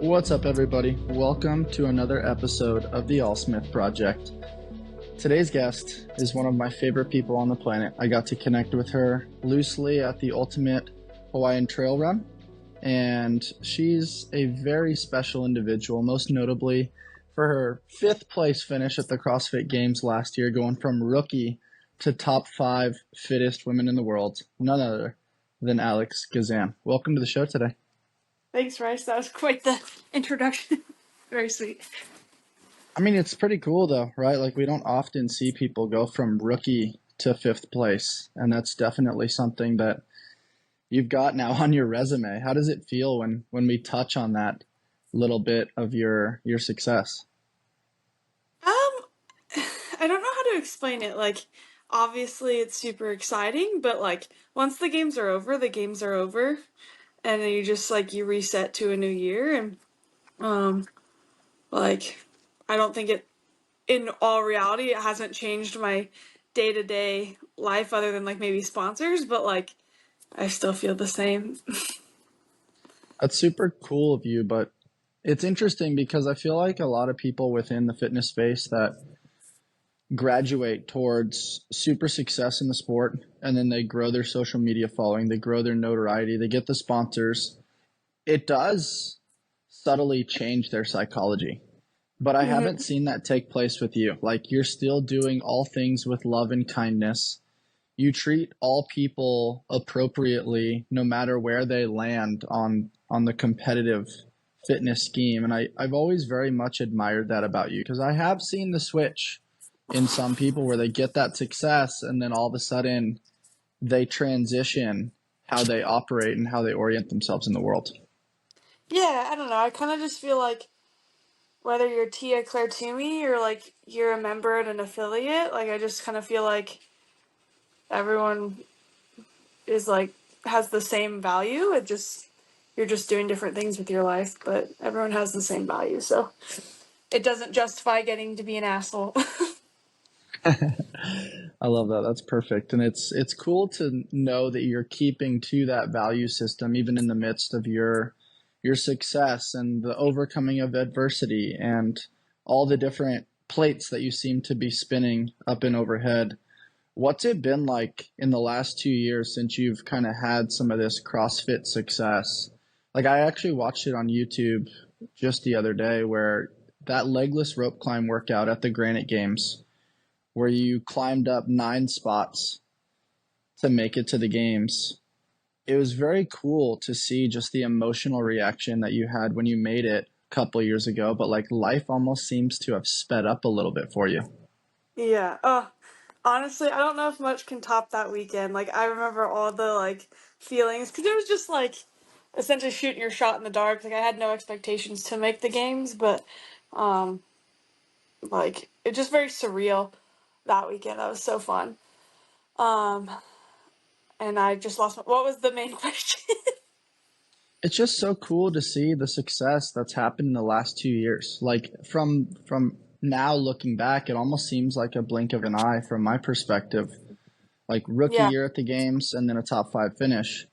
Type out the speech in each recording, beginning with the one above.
What's up, everybody? Welcome to another episode of the Allsmith Project. Today's guest is one of my favorite people on the planet. I got to connect with her loosely at the Ultimate Hawaiian Trail Run, and she's a very special individual, most notably for her fifth place finish at the CrossFit Games last year, going from rookie to top 5 fittest women in the world, none other than Alex Gazan. Welcome to the show today. Thanks, Bryce. That was quite the introduction. Very sweet. I mean, it's pretty cool though, right? Like we don't often see people go from rookie to fifth place, and that's definitely something that you've got now on your resume. How does it feel when we touch on that little bit of your success? I don't know how to explain it. Like, obviously, it's super exciting, but like once the games are over, the games are over, and then you just you reset to a new year, and like I don't think it. In all reality, it hasn't changed my day-to-day life other than like maybe sponsors, but like I still feel the same. That's super cool of you, but it's interesting because I feel like a lot of people within the fitness space that graduate towards super success in the sport, and then they grow their social media following, they grow their notoriety, they get the sponsors. It does subtly change their psychology. But I haven't seen that take place with you. Like you're still doing all things with love and kindness. You treat all people appropriately no matter where they land on the competitive fitness scheme. And I've always very much admired that about you because I have seen the switch in some people where they get that success and then all of a sudden they transition how they operate and how they orient themselves in the world. Yeah, I don't know. I kind of just feel like whether you're Tia Claire Toomey or like you're a member at an affiliate, like I just kind of feel like everyone is like has the same value. It just you're just doing different things with your life, but everyone has the same value. So it doesn't justify getting to be an asshole. I love that. That's perfect. And it's cool to know that you're keeping to that value system even in the midst of your success and the overcoming of adversity and all the different plates that you seem to be spinning up and overhead. What's it been like in the last 2 years since you've kind of had some of this CrossFit success? Like I actually watched it on YouTube just the other day where that legless rope climb workout at the Granite Games where you climbed up 9 spots to make it to the games. It was very cool to see just the emotional reaction that you had when you made it a couple years ago, but like life almost seems to have sped up a little bit for you. Yeah. Honestly, I don't know if much can top that weekend. Like I remember all the like feelings because it was just like essentially shooting your shot in the dark. Like I had no expectations to make the games, but um like it's just very surreal that weekend. That was so fun. Um and I just lost what was the main question? It's just so cool to see the success that's happened in the last 2 years. Like from now looking back, it almost seems like a blink of an eye from my perspective. Like rookie Yeah. year at the games and then a top 5 finish.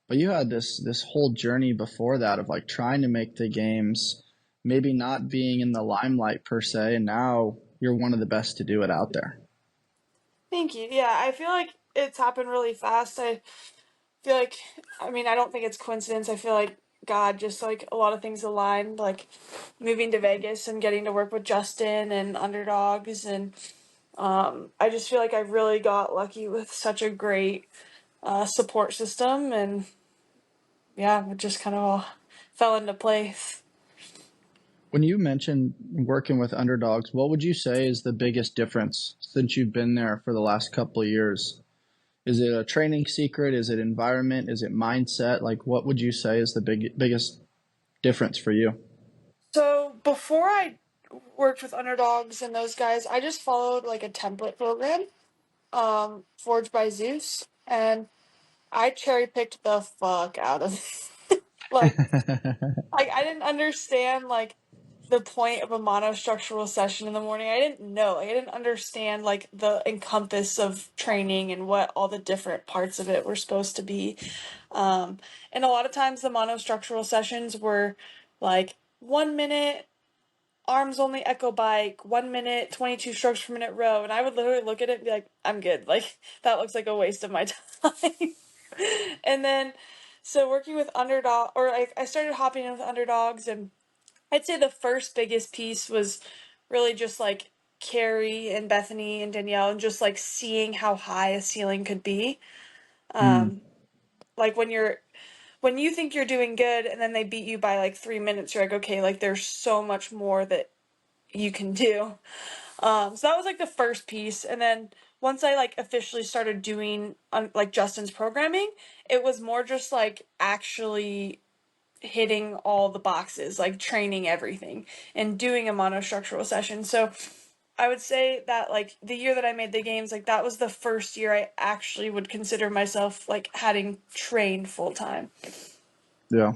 But you had this whole journey before that of like trying to make the games, maybe not being in the limelight per se, and now you're one of the best to do it out there. Thank you. Yeah, I feel like it's happened really fast. I feel like I mean, I don't think it's coincidence. I feel like God just like a lot of things aligned, like moving to Vegas and getting to work with Justin and Underdogs and I just feel like I really got lucky with such a great support system and yeah, it just kind of all fell into place. When you mentioned working with underdogs, what would you say is the biggest difference since you've been there for the last couple of years? Is it a training secret? Is it environment? Is it mindset? Like, what would you say is the biggest difference for you? So before I worked with Underdogs and those guys, I just followed like a template program, forged by Zeus, and I cherry picked the fuck out of it. like like I didn't understand like the point of a monostructural session in the morning. I didn't know. Like, I didn't understand like the encompass of training and what all the different parts of it were supposed to be. And a lot of times the monostructural sessions were like 1 minute arms only echo bike, 1 minute, 22 strokes per minute row. And I would literally look at it and be like, I'm good. Like, that looks like a waste of my time. And then, so working with underdog, or I started hopping in with underdogs, and I'd say the first biggest piece was really just like Carrie and Bethany and Danielle, and just like seeing how high a ceiling could be. Mm, Um, like when you think you're doing good and then they beat you by like 3 minutes, you're like, okay, like there's so much more that you can do. So that was like the first piece, and then once I like officially started doing like Justin's programming, it was more just like actually hitting all the boxes, like training everything and doing a monostructural session. So I would say that like the year that I made the games, like that was the first year I actually would consider myself like having trained full time. yeah.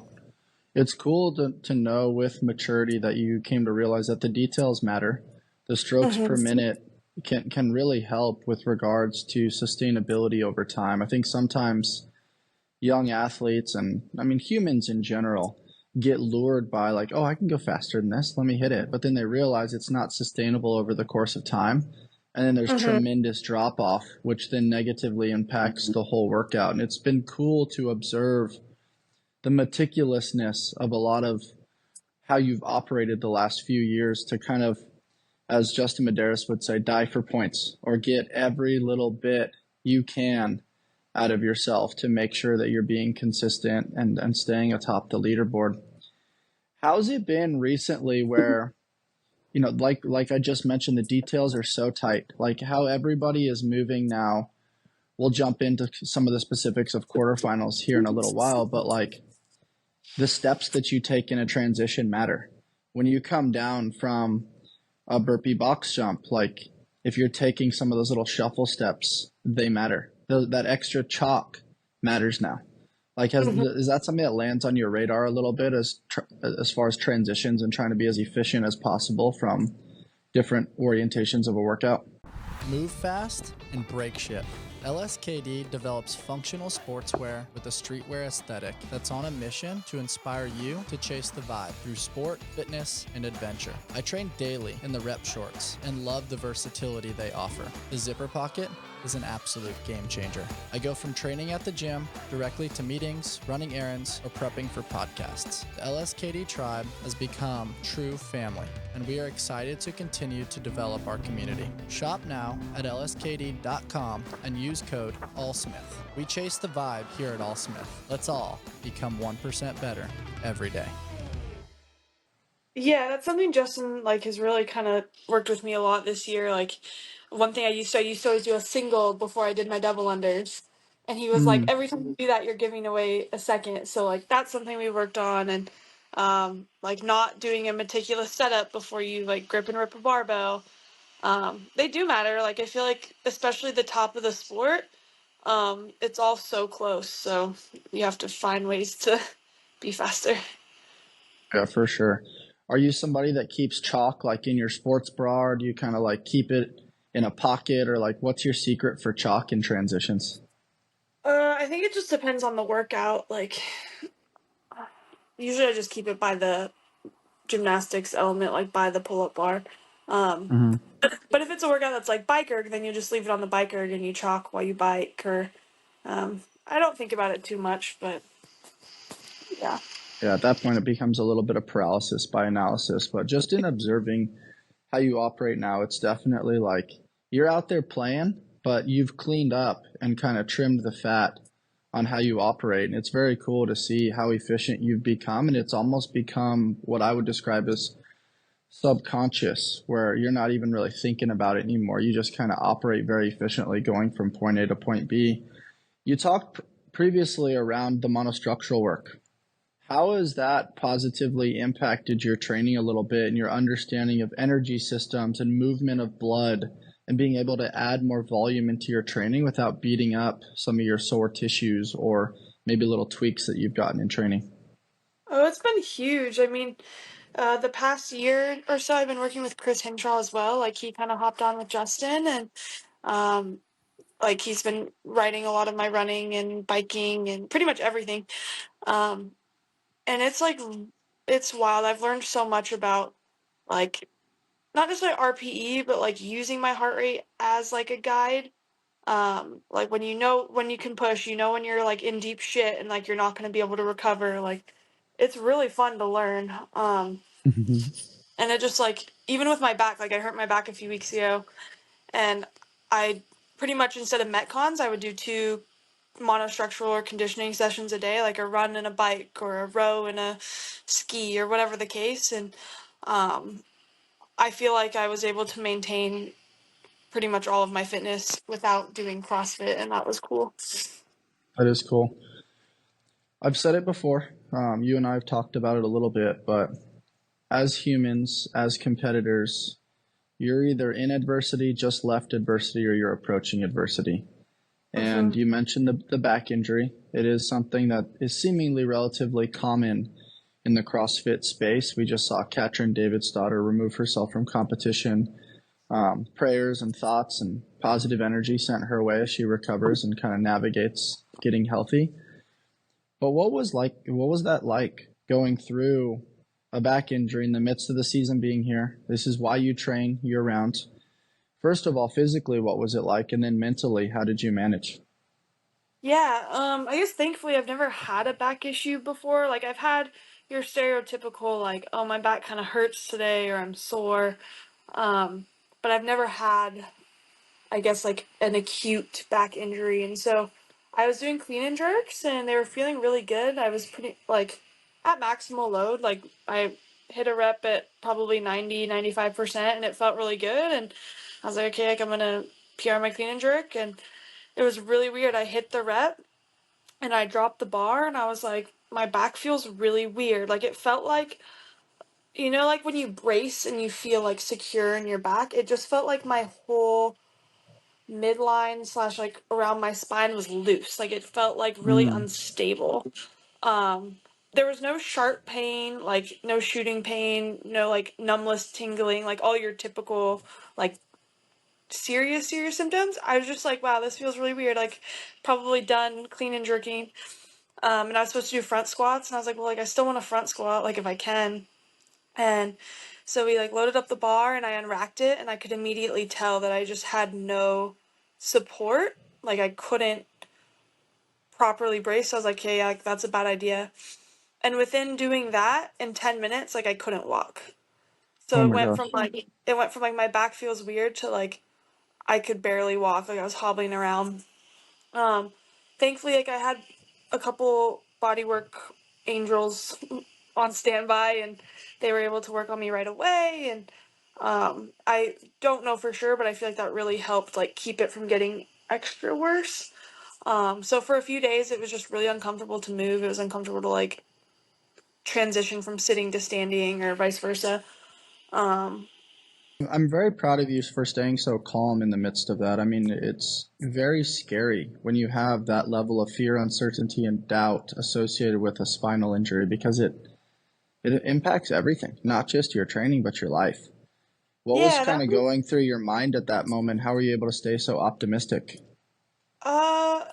It's cool to know with maturity that you came to realize that the details matter. The strokes per Mm-hmm. minute can really help with regards to sustainability over time. I think sometimes young athletes and I mean humans in general get lured by like, oh, I can go faster than this, let me hit it. But then they realize it's not sustainable over the course of time. And then there's Mm-hmm. tremendous drop off, which then negatively impacts the whole workout. And it's been cool to observe the meticulousness of a lot of how you've operated the last few years to kind of, as Justin Medeiros would say, die for points or get every little bit you can out of yourself to make sure that you're being consistent and staying atop the leaderboard. How's it been recently where, like I just mentioned, the details are so tight, like how everybody is moving now. We'll jump into some of the specifics of quarterfinals here in a little while, but like the steps that you take in a transition matter. When you come down from a burpee box jump, like if you're taking some of those little shuffle steps, they matter. That extra chalk matters now. Like, is that something that lands on your radar a little bit as far as transitions and trying to be as efficient as possible from different orientations of a workout? Move fast and break shit. LSKD develops functional sportswear with a streetwear aesthetic that's on a mission to inspire you to chase the vibe through sport, fitness, and adventure. I train daily in the rep shorts and love the versatility they offer. The zipper pocket is an absolute game changer. I go from training at the gym directly to meetings, running errands, or prepping for podcasts. The LSKD tribe has become true family, and we are excited to continue to develop our community. Shop now at lskd.com and use code ALLSMITH. We chase the vibe here at AllSmith. Let's all become 1% better every day. Yeah, that's something Justin like has really kind of worked with me a lot this year. Like one thing I used to always do a single before I did my double unders. And he was like, Mm, every time you do that, you're giving away a second. So like that's something we worked on, and like not doing a meticulous setup before you like grip and rip a barbell. They do matter. Like I feel like especially the top of the sport, it's all so close. So you have to find ways to be faster. yeah, for sure. Are you somebody that keeps chalk like in your sports bra, or do you kind of like keep it in a pocket, or like what's your secret for chalk in transitions? I think it just depends on the workout. Like, usually I just keep it by the gymnastics element, like by the pull-up bar. Um, Mm-hmm. but if it's a workout that's like bike erg, then you just leave it on the bike erg and you chalk while you bike. Or I don't think about it too much, but yeah. Yeah, at that point, it becomes a little bit of paralysis by analysis. But just in observing how you operate now, it's definitely like you're out there playing, but you've cleaned up and kind of trimmed the fat on how you operate. And it's very cool to see how efficient you've become. And it's almost become what I would describe as subconscious, where you're not even really thinking about it anymore. You just kind of operate very efficiently going from point A to point B. You talked previously around the monostructural work. How has that positively impacted your training a little bit and your understanding of energy systems and movement of blood and being able to add more volume into your training without beating up some of your sore tissues or maybe little tweaks that you've gotten in training? Oh, it's been huge. I mean, the past year or so, I've been working with Chris Hinshaw as well. Like he kind of hopped on with Justin, and um, like he's been writing a lot of my running and biking and pretty much everything. Um, and it's like it's wild. I've learned so much about like not just like RPE, but like using my heart rate as like a guide. Like when you know when you can push, you know when you're like in deep shit and like you're not going to be able to recover. Like it's really fun to learn. And it just like even with my back, like I hurt my back a few weeks ago, and I pretty much instead of metcons, I would do 2 monostructural or conditioning sessions a day, like a run and a bike or a row and a ski or whatever the case. And um, I feel like I was able to maintain pretty much all of my fitness without doing CrossFit, and that was cool. That is cool. I've said it before. You and I have talked about it a little bit, but as humans, as competitors, you're either in adversity, just left adversity, or you're approaching adversity. And Mm-hmm. you mentioned the back injury. It is something that is seemingly relatively common in the CrossFit space. We just saw Katrin Davidsdottir remove herself from competition. Prayers and thoughts and positive energy sent her way as she recovers and kind of navigates getting healthy. But what was that like going through a back injury in the midst of the season being here? This is why you train year round. First of all, physically, what was it like? And then mentally, how did you manage? Yeah, I guess thankfully I've never had a back issue before. Like I've had your stereotypical like, oh my back kind of hurts today or I'm sore. Um, but I've never had I guess like an acute back injury. And so I was doing clean and jerks and they were feeling really good. I was pretty like at maximal load. Like I hit a rep at probably 90-95% and it felt really good. And I was like, okay, like I'm going to PR my clean and jerk. And it was really weird. I hit the rep and I dropped the bar and I was like, my back feels really weird. Like it felt like, you know, like when you brace and you feel like secure in your back, it just felt like my whole midline slash like around my spine was loose. Like it felt like really Mm, unstable. Um, there was no sharp pain, like no shooting pain, no like numbness, tingling, like all your typical like serious symptoms. I was just like, wow, this feels really weird. Like probably done clean and jerking. And I was supposed to do front squats, and I was like, well, like I still want a front squat, like if I can. And so we like loaded up the bar and I unracked it and I could immediately tell that I just had no support. Like I couldn't properly brace. So I was like, okay, like that's a bad idea. And within doing that in 10 minutes, like I couldn't walk. oh So my gosh. it went from like my back feels weird to like I could barely walk. Like I was hobbling around. Um, Thankfully, like I had a couple bodywork angels on standby, and they were able to work on me right away. And I don't know for sure, but I feel like that really helped like keep it from getting extra worse. So for a few days, it was just really uncomfortable to move. It was uncomfortable to like transition from sitting to standing or vice versa. Um, I'm very proud of you for staying so calm in the midst of that. I mean, it's very scary when you have that level of fear, uncertainty, and doubt associated with a spinal injury because it impacts everything, not just your training, but your life. What was yeah, kind that of was going through your mind at that moment? How were you able to stay so optimistic? uh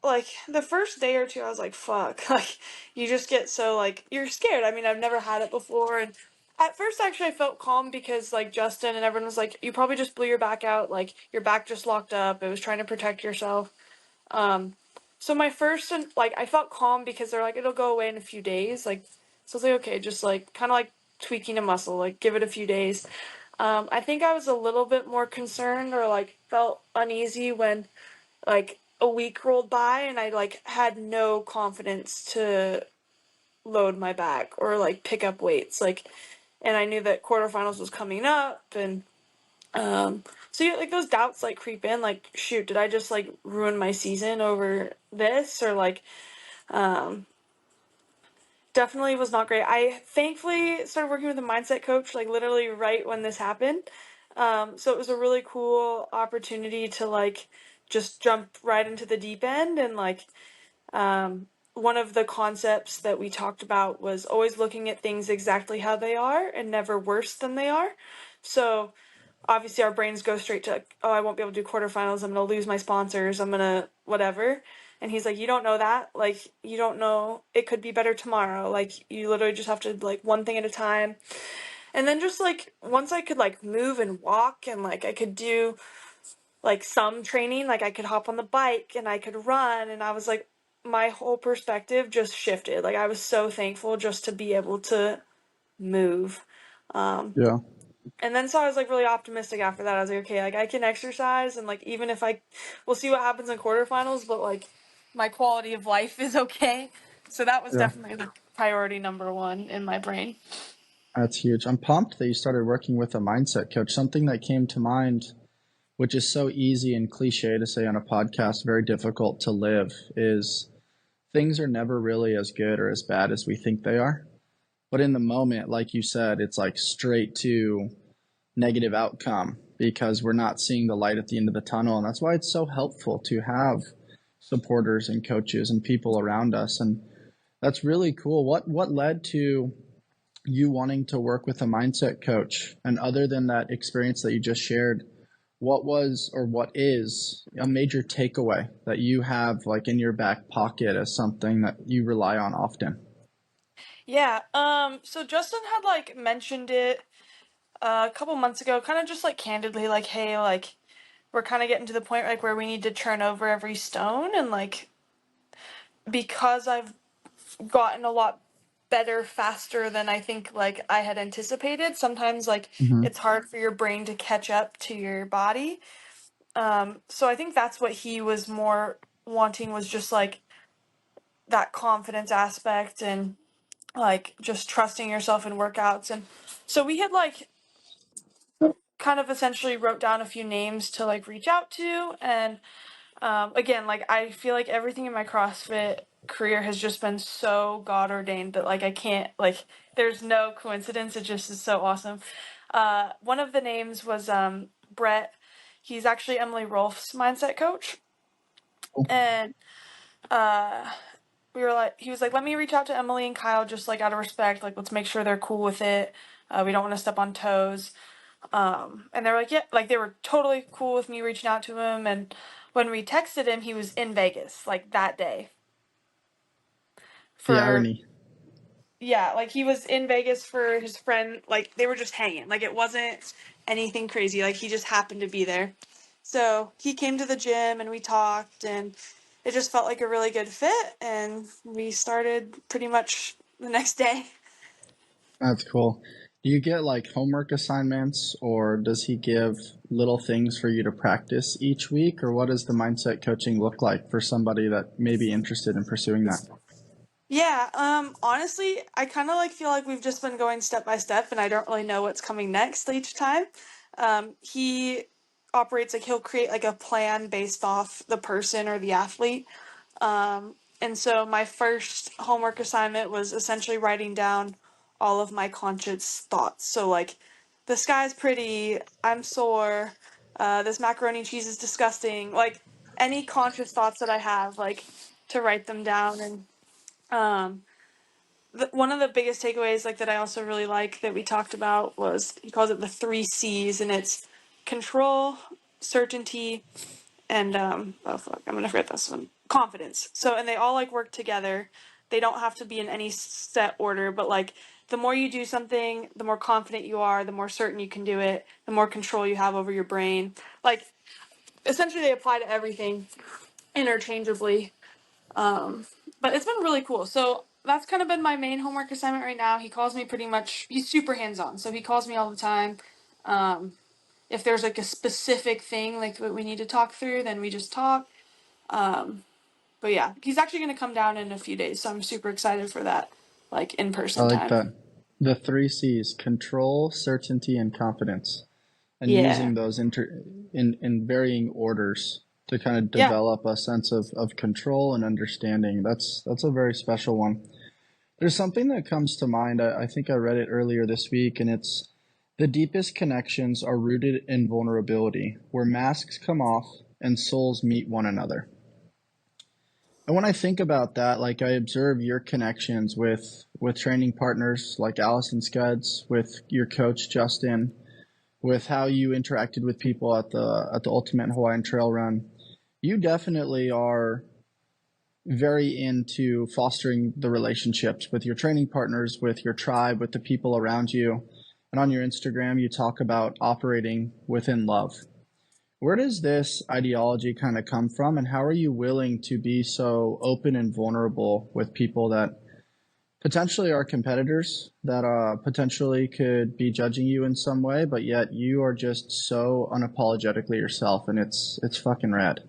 like the first day or two I was like fuck like you just get so like you're scared. I mean, I've never had it before, and at first actually I felt calm because like Justin and everyone was like you probably just blew your back out, like your back just locked up, it was trying to protect yourself. um so my first and like I felt calm because they're like it'll go away in a few days, like so I was like okay, just like kind of like tweaking a muscle, like give it a few days. I think I was a little bit more concerned or like felt uneasy when like a week rolled by and I like had no confidence to load my back or like pick up weights, like, and I knew that quarterfinals was coming up. And so yeah, like those doubts like creep in, like shoot, did I just like ruin my season over this, or like um definitely was not great. I thankfully started working with a mindset coach like literally right when this happened. So it was a really cool opportunity to like just jump right into the deep end. And like one of the concepts that we talked about was always looking at things exactly how they are and never worse than they are. So obviously our brains go straight to, oh, I won't be able to do quarterfinals, I'm going to lose my sponsors, I'm going to whatever. And he's like, you don't know that. Like, you don't know. It could be better tomorrow. Like, you literally just have to, like, one thing at a time. And then just, like, once I could, like, move and walk and, like, I could do, like, some training, like, I could hop on the bike and I could run. And I was like, my whole perspective just shifted. Like, I was so thankful just to be able to move. Yeah. And then so I was like really optimistic after that. I was like, okay, like I can exercise and like even if we'll see what happens in quarterfinals, but like my quality of life is okay. So that was Yeah. definitely the priority number one in my brain. That's huge. I'm pumped that you started working with a mindset coach. Something that came to mind, which is so easy and cliche to say on a podcast, very difficult to live, is things are never really as good or as bad as we think they are. But in the moment, like you said, it's like straight to negative outcome because we're not seeing the light at the end of the tunnel. And that's why it's so helpful to have supporters and coaches and people around us. And that's really cool. What led to you wanting to work with a mindset coach? And other than that experience that you just shared, what was or what is a major takeaway that you have like in your back pocket as something that you rely on often? Yeah. So Justin had like mentioned it a couple months ago, kind of just like candidly, like, hey, like we're kind of getting to the point like where we need to turn over every stone, and like because I've gotten a lot better faster than I think like I had anticipated. Sometimes like Mm-hmm. it's hard for your brain to catch up to your body. So I think that's what he was more wanting, was just like that confidence aspect and like just trusting yourself in workouts. And so we had like kind of essentially wrote down a few names to like reach out to. And again, like I feel like everything in my CrossFit career has just been so God ordained that like I can't, like there's no coincidence. It just is so awesome. One of the names was Brett. He's actually Emily Rolfe's mindset coach. And uh he was like, let me reach out to Emily and Kyle just like out of respect, like let's make sure they're cool with it. We don't want to step on toes. And they were like, yeah, like they were totally cool with me reaching out to him. And when we texted him, he was in Vegas like that day The for, irony. yeah, like he was in Vegas for his friend. Like they were just hanging. Like it wasn't anything crazy. Like he just happened to be there. So he came to the gym and we talked, and it just felt like a really good fit. And we started pretty much the next day. That's cool. Do you get like homework assignments, or does he give little things for you to practice each week? Or what does the mindset coaching look like for somebody that may be interested in pursuing that? Yeah, honestly, I kind of like feel like we've just been going step by step and I don't really know what's coming next each time. He operates like he'll create like a plan based off the person or the athlete. And so my first homework assignment was essentially writing down all of my conscious thoughts. So like, the sky's pretty, I'm sore, this macaroni and cheese is disgusting. Like any conscious thoughts that I have, like to write them down. And um, one of the biggest takeaways like that I also really like that we talked about was, he calls it the 3 C's, and it's control, certainty, and oh fuck, I'm gonna forget this one, confidence. So, and they all like work together. They don't have to be in any set order, but like the more you do something, the more confident you are, the more certain you can do it, the more control you have over your brain. Like essentially they apply to everything interchangeably. But it's been really cool. So that's kind of been my main homework assignment right now. He calls me pretty much, he's super hands-on, so he calls me all the time. um if there's like a specific thing like what we need to talk through, then we just talk. um but yeah, he's actually going to come down in a few days, so I'm super excited for that, like I in-person like time. that. The 3 C's: control, certainty, and confidence. And Yeah. using those in varying orders to kind of Yeah. develop a sense of control and understanding. That's a very special one. There's something that comes to mind. I think I read it earlier this week, and it's the deepest connections are rooted in vulnerability, where masks come off and souls meet one another. And when I think about that, like I observe your connections with training partners like Allison Scuds, with your coach Justin, with how you interacted with people at the Ultimate Hawaiian Trail Run. You definitely are very into fostering the relationships with your training partners, with your tribe, with the people around you. And on your Instagram, you talk about operating within love. Where does this ideology kind of come from, and how are you willing to be so open and vulnerable with people that potentially are competitors, that potentially could be judging you in some way, but yet you are just so unapologetically yourself, and it's fucking rad.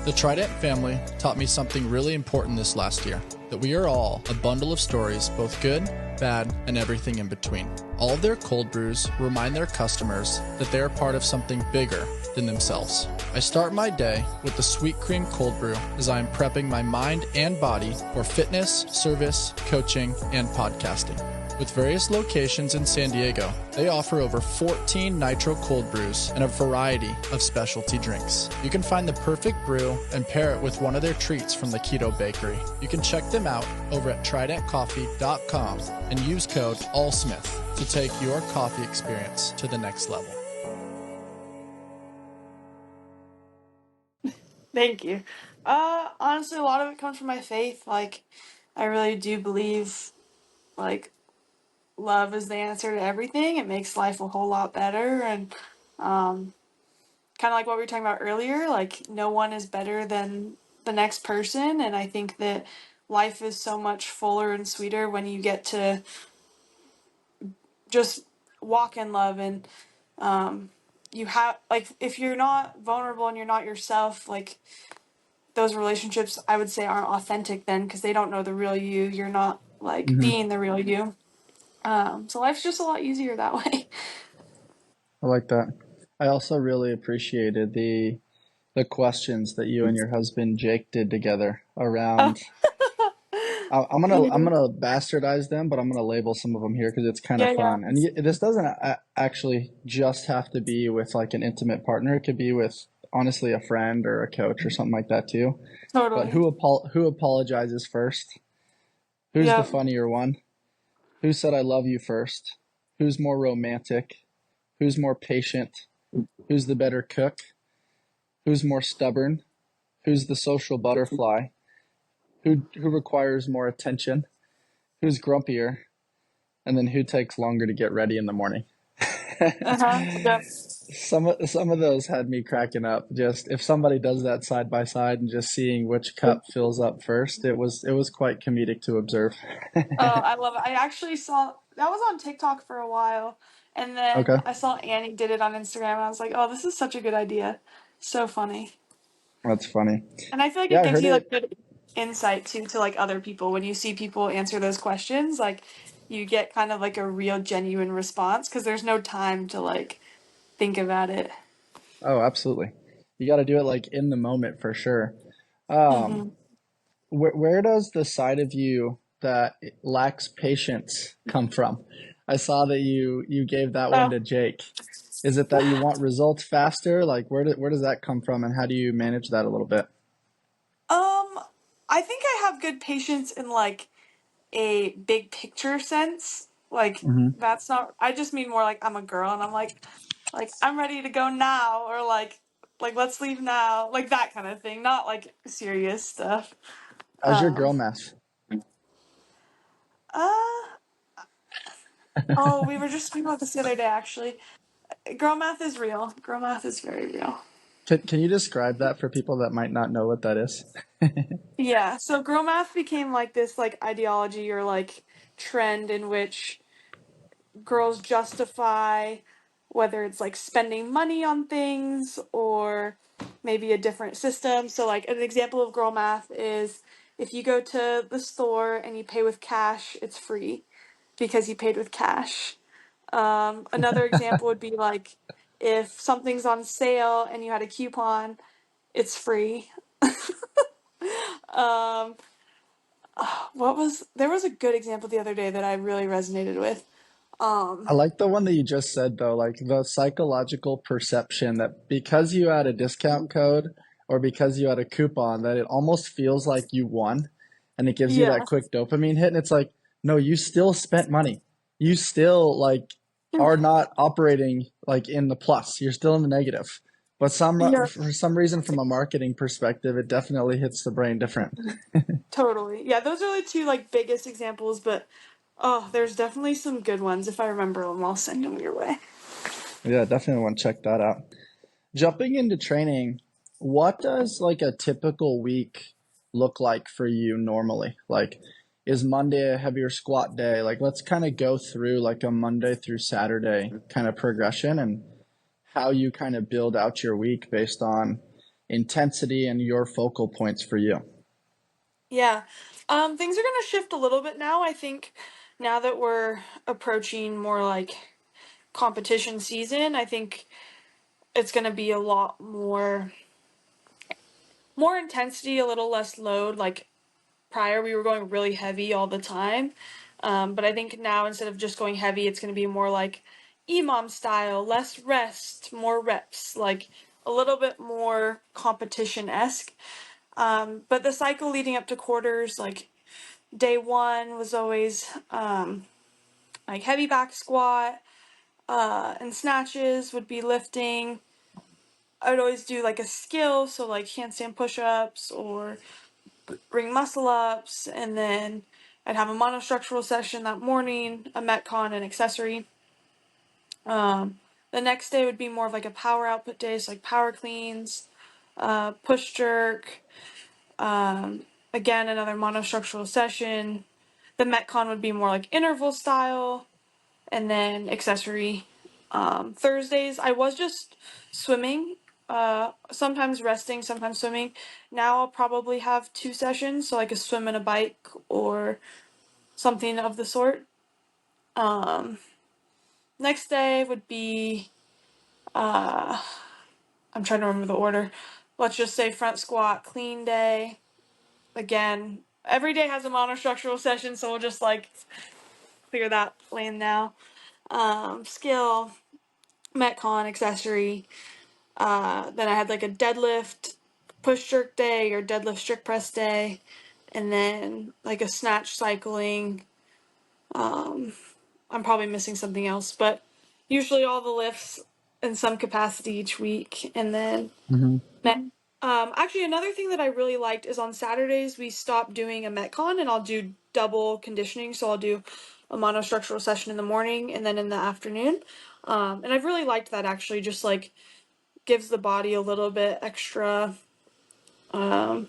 The Trident family taught me something really important this last year, that we are all a bundle of stories, both good, bad, and everything in between. All of their cold brews remind their customers that they are part of something bigger than themselves. I start my day with the Sweet Cream Cold Brew as I am prepping my mind and body for fitness, service, coaching, and podcasting. With various locations in San Diego, they offer over 14 nitro cold brews and a variety of specialty drinks. You can find the perfect brew and pair it with one of their treats from the Keto Bakery. You can check them out over at tridentcoffee.com and use code ALLSMITH to take your coffee experience to the next level. Thank you. Honestly, a lot of it comes from my faith. Like, I really do believe, like, love is the answer to everything. It makes life a whole lot better. And kind of like what we were talking about earlier, like, no one is better than the next person. And I think that life is so much fuller and sweeter when you get to just walk in love. And you have, like, if you're not vulnerable and you're not yourself, like, those relationships, I would say, aren't authentic then, because they don't know the real you. You're not, like, Mm-hmm. being the real you. So life's just a lot easier that way. I like that. I also really appreciated the questions that you and your husband Jake did together Oh, around. I'm yeah, gonna bastardize them, but I'm gonna label some of them here because it's kind of yeah, yeah, fun. And this doesn't actually just have to be with like an intimate partner. It could be with honestly a friend or a coach or something like that too. But totally. who apologizes first? Who's the Yep. funnier one? Who said I love you first? Who's more romantic? Who's more patient? Who's the better cook? Who's more stubborn? Who's the social butterfly? Who requires more attention? Who's grumpier? And then who takes longer to get ready in the morning? Uh-huh. Yep. Some of those had me cracking up. Just if somebody does that side by side and just seeing which cup fills up first, it was quite comedic to observe. Oh, I love it. I actually saw that was on TikTok for a while, and then Okay, I saw Annie did it on Instagram, and I was like, "Oh, this is such a good idea, so funny." that's funny. And I feel like Yeah, it I gives heard you it. like good insight too to like other people when you see people answer those questions. Like, you get kind of like a real genuine response because there's no time to like think about it. Oh, absolutely. You got to do it like in the moment for sure. Um, Mm-hmm. where does the side of you that lacks patience come from? I saw that you gave that one Oh, to Jake. Is it that you want results faster? Like where does that come from, and how do you manage that a little bit? um, I think I have good patience in like a big picture sense. Like, Hmm. that's not. I just mean more like I'm a girl and I'm like I'm ready to go now, or like let's leave now, like that kind of thing. Not like serious stuff. How's your Um. girl math? Uh. Oh, we were just talking about this the other day. Actually, girl math is real. Girl math is very real. Can you describe that for people that might not know what that is? Yeah. So girl math became like this like ideology or like trend in which girls justify whether it's like spending money on things or maybe a different system. So, like, an example of girl math is if you go to the store and you pay with cash, it's free because you paid with cash. Another example would be like if something's on sale and you had a coupon, it's free. Um, there was a good example the other day that I really resonated with. I Um, like the one that you just said though, like the psychological perception that because you had a discount code or because you had a coupon, that it almost feels like you won and it gives you that yeah. quick dopamine hit. And it's like, no, you still spent money. You still like are not operating like in the plus. You're still in the negative. But Yeah, for some reason, from a marketing perspective, it definitely hits the brain different. totally. Yeah, those are the two like biggest examples, but oh, there's definitely some good ones. If I remember them, I'll send them your way. Yeah, definitely want to check that out. Jumping into training, what does like a typical week look like for you normally? Like, is Monday a heavier squat day? Like, let's kind of go through like a Monday through Saturday kind of progression and how you kind of build out your week based on intensity and your focal points for you. Yeah. Things are gonna shift a little bit now. I think now that we're approaching more like competition season, I think it's gonna be a lot more intensity, a little less load. Like prior, we were going really heavy all the time. But I think now instead of just going heavy, it's gonna be more like EMOM style, less rest, more reps, like a little bit more competition esque. But the cycle leading up to quarters, like day one was always like heavy back squat, and snatches would be lifting. I would always do like a skill, so like handstand push ups or ring muscle ups, and then I'd have a monostructural session that morning, a metcon, and accessory. Um, the next day would be more of like a power output day, so like power cleans, push jerk, um, again another monostructural session. The metcon would be more like interval style, and then accessory. Thursdays, I was just swimming, sometimes resting, sometimes swimming. Now I'll probably have two sessions, so like a swim and a bike or something of the sort. Um, Next day would be, uh, I'm trying to remember the order. Let's just say front squat, clean day. Again, every day has a monostructural session, so we'll just like clear that lane now. Skill, metcon, accessory. Then I had like a deadlift push jerk day or deadlift strict press day, and then like a snatch cycling. Um, I'm probably missing something else, but usually all the lifts in some capacity each week. And then Mm-hmm. actually another thing that I really liked is on Saturdays we stopped doing a metcon and I'll do double conditioning. So I'll do a monostructural session in the morning and then in the afternoon. And I've really liked that actually, just like gives the body a little bit extra, um,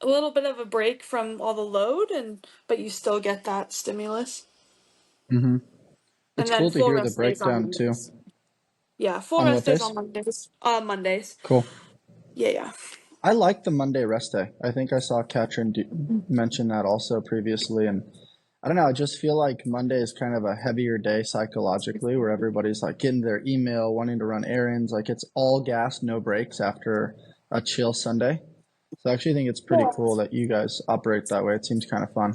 a little bit of a break from all the load, and but you still get that stimulus. Mm-hmm. And It's then cool to full hear the rest days on breakdown too. Mondays. Yeah, full On rest what days days? on Mondays. Mondays. Cool. Yeah, yeah. I like the Monday rest day. I think I saw Katrin mention that also previously. And I don't know, I just feel like Monday is kind of a heavier day psychologically where everybody's like getting their email, wanting to run errands. Like it's all gas, no breaks after a chill Sunday. So I actually think it's pretty Yeah. cool that you guys operate that way. It seems kind of fun.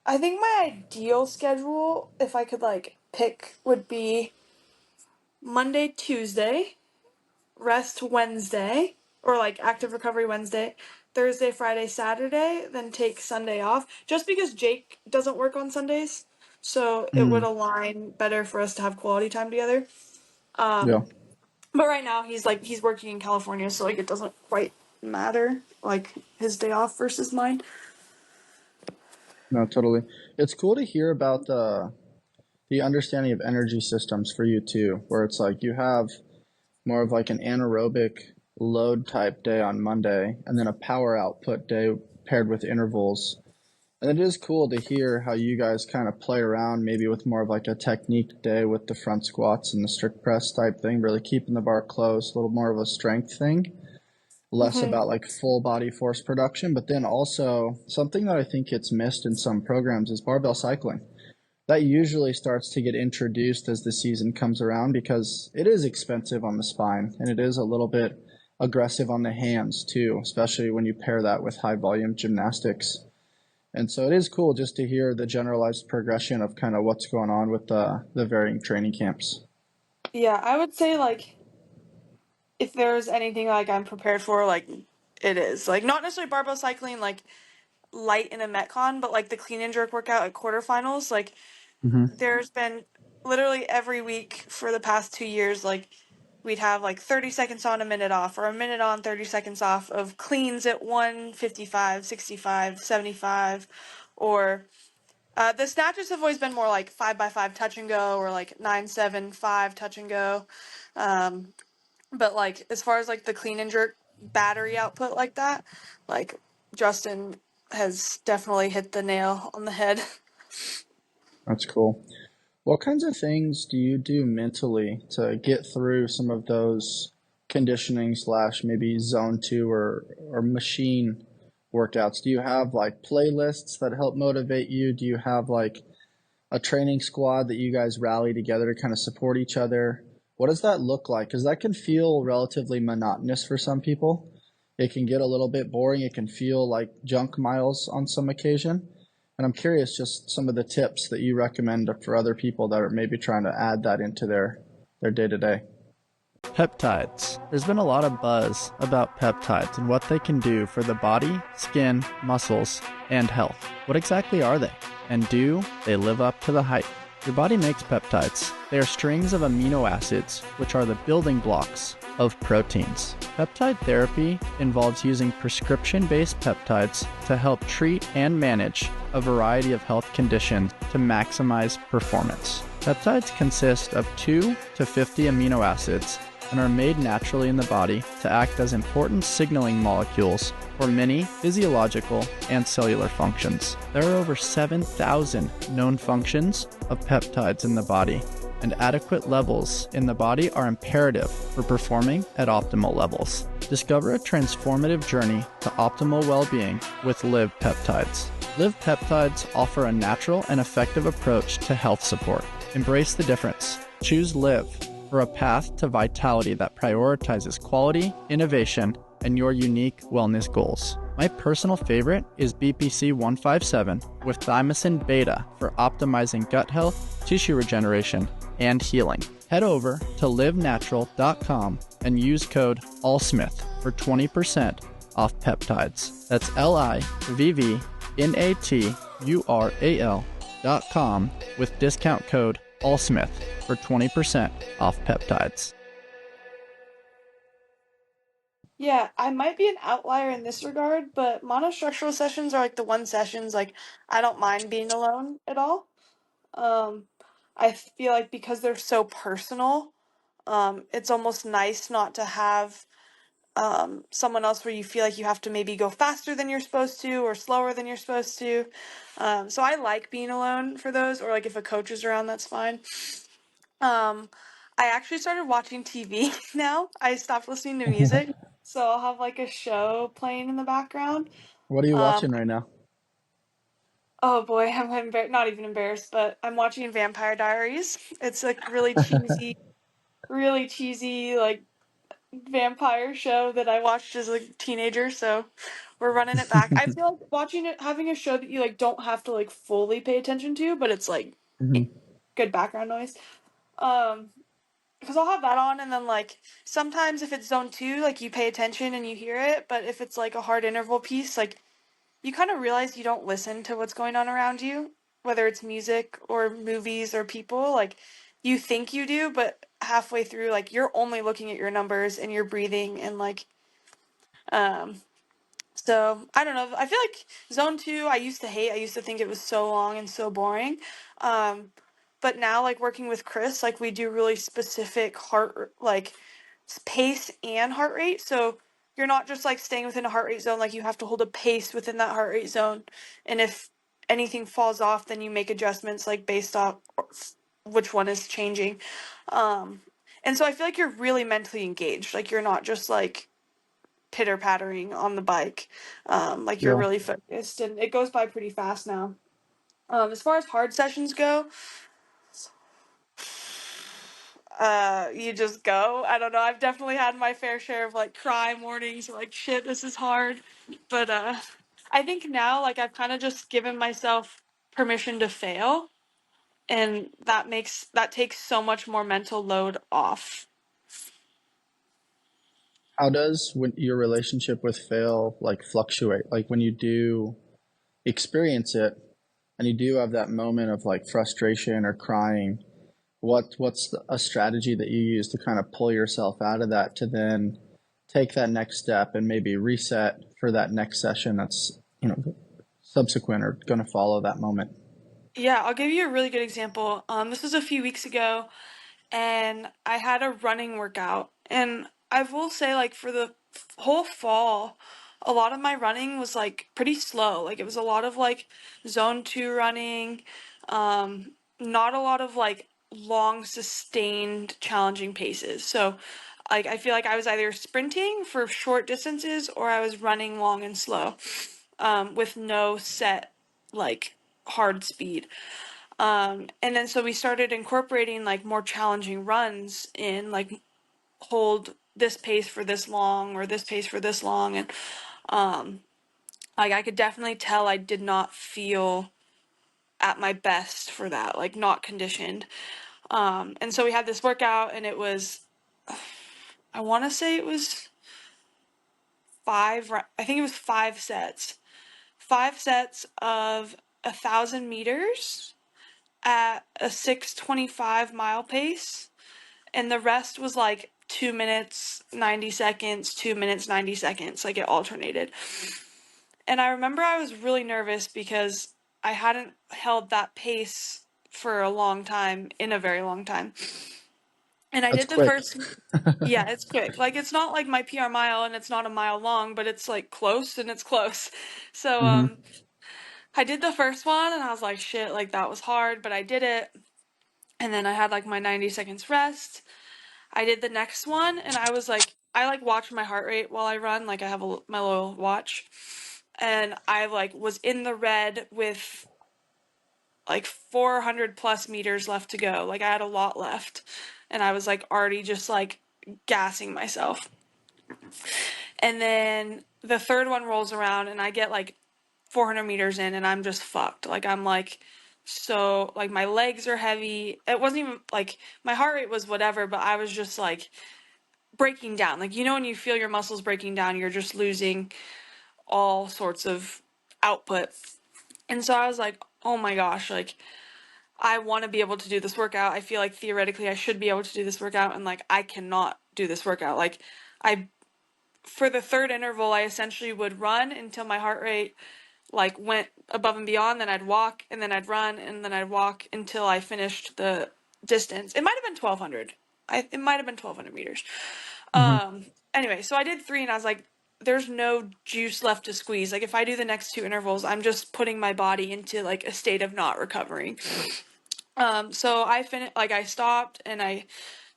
I think my ideal schedule, if I could like pick, would be Monday, Tuesday, rest Wednesday, or like active recovery Wednesday, Thursday, Friday, Saturday, then take Sunday off. Just because Jake doesn't work on Sundays, so it would Mm, align better for us to have quality time together. yeah, Um, but right now he's working in California, so like it doesn't quite matter like his day off versus mine. no, totally. It's cool to hear about the understanding of energy systems for you too, where it's like you have more of like an anaerobic load type day on Monday and then a power output day paired with intervals. And it is cool to hear how you guys kind of play around maybe with more of like a technique day with the front squats and the strict press type thing, really keeping the bar close, a little more of a strength thing, less Mm-hmm. about like full body force production. But then also something that I think gets missed in some programs is barbell cycling. That usually starts to get introduced as the season comes around because it is expensive on the spine and it is a little bit aggressive on the hands too, especially when you pair that with high volume gymnastics. And so it is cool just to hear the generalized progression of kind of what's going on with the varying training camps. Yeah, I would say like if there's anything like I'm prepared for, like it is like not necessarily barbell cycling, like light in a metcon, but like the clean and jerk workout at quarterfinals. Like Mm-hmm. there's been literally every week for the past 2 years, like we'd have like 30 seconds on, a minute off, or a minute on, 30 seconds off of cleans at 155, 65, 75, or the snatches have always been more like 5x5 touch and go, or like 9-7-5 touch and go. But like as far as like the clean and jerk battery output like that, like Justin has definitely hit the nail on the head. That's cool. What kinds of things do you do mentally to get through some of those conditioning slash maybe zone two or machine workouts? Do you have like playlists that help motivate you? Do you have like a training squad that you guys rally together to kind of support each other? What does that look like? Because that can feel relatively monotonous for some people. It can get a little bit boring. It can feel like junk miles on some occasion. And I'm curious just some of the tips that you recommend for other people that are maybe trying to add that into their day-to-day. Peptides. There's been a lot of buzz about peptides and what they can do for the body, skin, muscles, and health. What exactly are they? And do they live up to the hype? Your body makes peptides. They are strings of amino acids, which are the building blocks of proteins. Peptide therapy involves using prescription-based peptides to help treat and manage a variety of health conditions to maximize performance. Peptides consist of 2 to 50 amino acids and are made naturally in the body to act as important signaling molecules for many physiological and cellular functions. There are over 7,000 known functions of peptides in the body, and adequate levels in the body are imperative for performing at optimal levels. Discover a transformative journey to optimal well-being with Live Peptides. Live Peptides offer a natural and effective approach to health support. Embrace the difference. Choose Live for a path to vitality that prioritizes quality, innovation, and your unique wellness goals. My personal favorite is BPC 157 with thymosin beta for optimizing gut health, tissue regeneration, and healing. Head over to livenatural.com and use code ALLSMITH for 20% off peptides. That's LIVVNATURAL.com with discount code ALLSMITH for 20% off peptides. Yeah, I might be an outlier in this regard, but monostructural sessions are like the one sessions like I don't mind being alone at all. Um, I feel like because they're so personal, it's almost nice not to have someone else where you feel like you have to maybe go faster than you're supposed to or slower than you're supposed to. So I like being alone for those, or like if a coach is around, that's fine. Um, I actually started watching TV now. I stopped listening to music, so I'll have like a show playing in the background. What are you Um, watching right now? oh boy, not even embarrassed, but I'm watching Vampire Diaries. It's like really cheesy, like vampire show that I watched as a teenager, so we're running it back. I feel like watching it, having a show that you like don't have to like fully pay attention to, but it's like good background noise. Um, because I'll have that on, and then like sometimes if it's zone two, like you pay attention and you hear it, but if it's like a hard interval piece, like you kind of realize you don't listen to what's going on around you, whether it's music or movies or people. Like you think you do, but halfway through, like you're only looking at your numbers and you're breathing and like um so I don't know. I feel like Zone 2 I used to hate. I used to think it was so long and so boring. Um, but now like working with Chris, like we do really specific like pace and heart rate. So you're not just like staying within a heart rate zone, like you have to hold a pace within that heart rate zone. And if anything falls off, then you make adjustments like based off which one is changing. Um, and so I feel like you're really mentally engaged. Like you're not just like pitter pattering on the bike. Like you're Yeah. really focused, and it goes by pretty fast now. As far as hard sessions go, you just go. I don't know. I've definitely had my fair share of like cry mornings, like shit, this is hard. But I think now, like I've kind of just given myself permission to fail, and that takes so much more mental load off. How does your relationship with fail like fluctuate? Like when you do experience it and you do have that moment of like frustration or crying, what's a strategy that you use to kind of pull yourself out of that to then take that next step and maybe reset for that next session that's, subsequent or going to follow that moment? Yeah, I'll give you a really good example. This was a few weeks ago, and I had a running workout. And I will say, like, for the whole fall, a lot of my running was like pretty slow. Like, it was a lot of like zone two running, not a lot of like long, sustained, challenging paces. So, like, I feel like I was either sprinting for short distances or I was running long and slow, with no set, like, hard speed. And then so we started incorporating like more challenging runs in, like, hold this pace for this long or this pace for this long. And like, I could definitely tell I did not feel at my best for that, like not conditioned. And so we had this workout, and it was, I want to say it was I think it was 5 sets. 5 sets of 1,000 meters at a 6:25 mile pace, and the rest was like 2 minutes 90 seconds, 2 minutes 90 seconds, like it alternated. And I remember I was really nervous because I hadn't held that pace for a long time, in a very long time. And I That's did the quick. first, yeah, it's quick. Like, it's not like my PR mile, and it's not a mile long, but it's like close, and it's close. So Hmm. I did the first one, and I was like, shit, like that was hard, but I did it. And then I had like my 90 seconds rest. I did the next one, and I was like, I like watch my heart rate while I run. Like, I have my little watch, and I like was in the red with like 400 plus meters left to go. Like, I had a lot left, and I was like already just like gassing myself. And then the third one rolls around, and I get like 400 meters in, and I'm just fucked. Like, I'm like, so like my legs are heavy. It wasn't even like my heart rate was whatever, but I was just like breaking down. Like, when you feel your muscles breaking down, you're just losing all sorts of output. And so I was like, oh my gosh, like, I want to be able to do this workout. I feel like theoretically I should be able to do this workout, and like I cannot do this workout. Like, I for the third interval, I essentially would run until my heart rate like went above and beyond, then I'd walk, and then I'd run, and then I'd walk until I finished the distance. It might have been 1,200. It might have been 1,200 meters. Hmm. Anyway, so I did 3, and I was like, there's no juice left to squeeze. Like, if I do the next 2 intervals, I'm just putting my body into like a state of not recovering. So I finished, like, I stopped, and I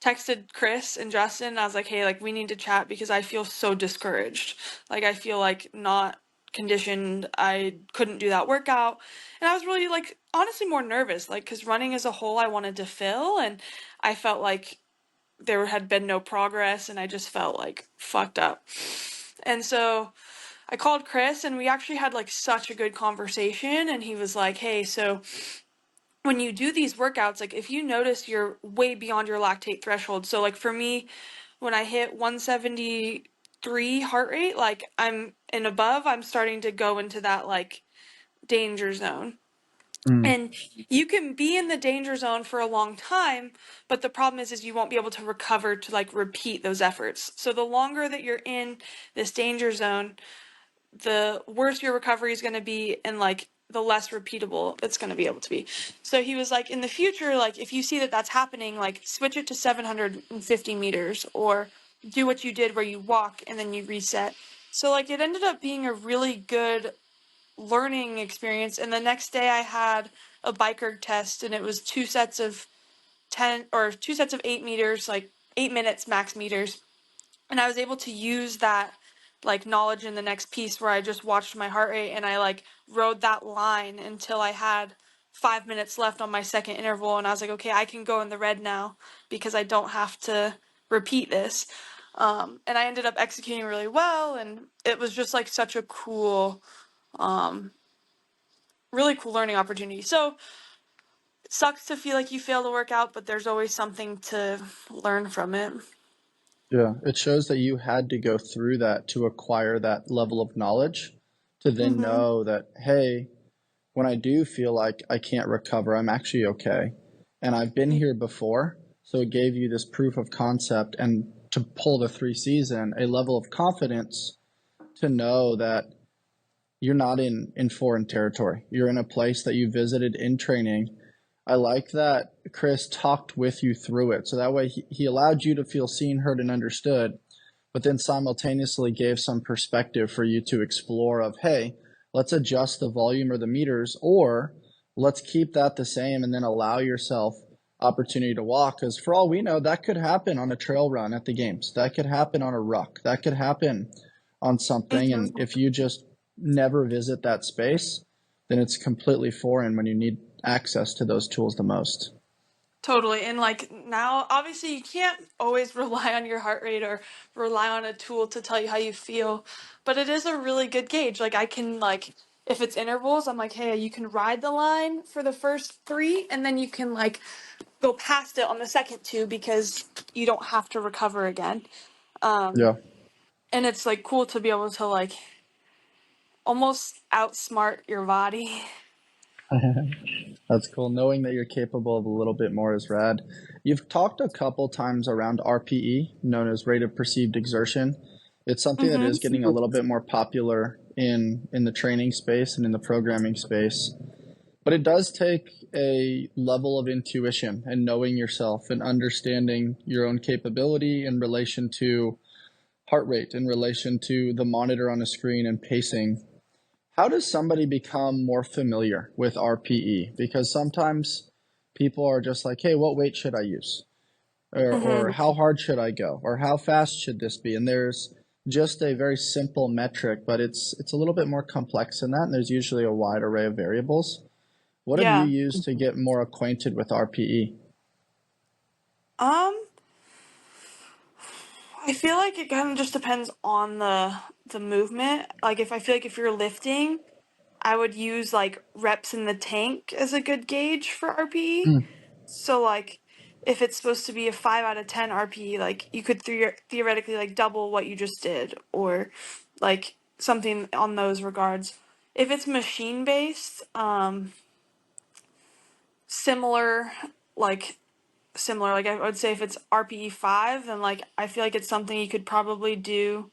texted Chris and Justin, and I was like, hey, like, we need to chat because I feel so discouraged. Like, I feel like not conditioned. I couldn't do that workout. And I was really, like, honestly more nervous, like, because running as a whole I wanted to fill, and I felt like there had been no progress, and I just felt like fucked up. And so I called Chris, and we actually had like such a good conversation, and he was like, hey, so when you do these workouts, like, if you notice you're way beyond your lactate threshold, so like for me, when I hit 173 heart rate, like, I'm and above, I'm starting to go into that like danger zone. Mm. And you can be in the danger zone for a long time, but the problem is you won't be able to recover to like repeat those efforts. So the longer that you're in this danger zone, the worse your recovery is going to be, and like the less repeatable it's going to be able to be. So he was like, in the future, like, if you see that that's happening, like, switch it to 750 meters, or do what you did where you walk and then you reset. So like, it ended up being a really good learning experience. And the next day I had a bike erg test, and it was 2 sets of 10, or 2 sets of 8 meters, like 8 minutes max meters. And I was able to use that like knowledge in the next piece, where I just watched my heart rate, and I like rode that line until I had 5 minutes left on my second interval, and I was like, okay, I can go in the red now because I don't have to repeat this. And I ended up executing really well, and it was just like such a cool, really cool learning opportunity. So it sucks to feel like you failed a workout, but there's always something to learn from it. Yeah, it shows that you had to go through that to acquire that level of knowledge to then Mm-hmm. know that, hey, when I do feel like I can't recover, I'm actually okay. and I've been here before. So it gave you this proof of concept and to pull the 3 season, a level of confidence to know that you're not in foreign territory. You're in a place that you visited in training. I like that Chris talked with you through it. So that way he allowed you to feel seen, heard, and understood, but then simultaneously gave some perspective for you to explore of, hey, let's adjust the volume or the meters, or let's keep that the same and then allow yourself opportunity to walk. Because for all we know, that could happen on a trail run at the games. That could happen on a ruck. That could happen on something. And Mhm. if you just never visit that space, then it's completely foreign when you need access to those tools the most. Totally. And like now, obviously, you can't always rely on your heart rate or rely on a tool to tell you how you feel, but it is a really good gauge. Like, I can, like, if it's intervals, I'm like, hey, you can ride the line for the first three, and then you can, like, go past it on the second two because you don't have to recover again. Yeah. And it's, like, cool to be able to, like, almost outsmart your body. That's cool. Knowing that you're capable of a little bit more is rad. You've talked a couple times around RPE, known as rate of perceived exertion. It's something that is getting a little bit more popular in the training space and in the programming space. But it does take a level of intuition and knowing yourself and understanding your own capability in relation to heart rate, in relation to the monitor on a screen and pacing. How does somebody become more familiar with RPE? Because sometimes people are just like, hey, what weight should I use? Or Mm-hmm. how hard should I go? Or how fast should this be? And there's just a very simple metric, but it's a little bit more complex than that. And there's usually a wide array of variables. What have you Yeah. used to get more acquainted with RPE? Um, I feel like it kind of just depends on the movement. Like, if I feel like if you're lifting, I would use like reps in the tank as a good gauge for RPE. Hmm. So like if it's supposed to be a 5 out of 10 RPE, like you could theoretically like double what you just did or like something on those regards. If it's machine based, similar like similar like I would say if it's RPE 5, then like I feel like it's something you could probably do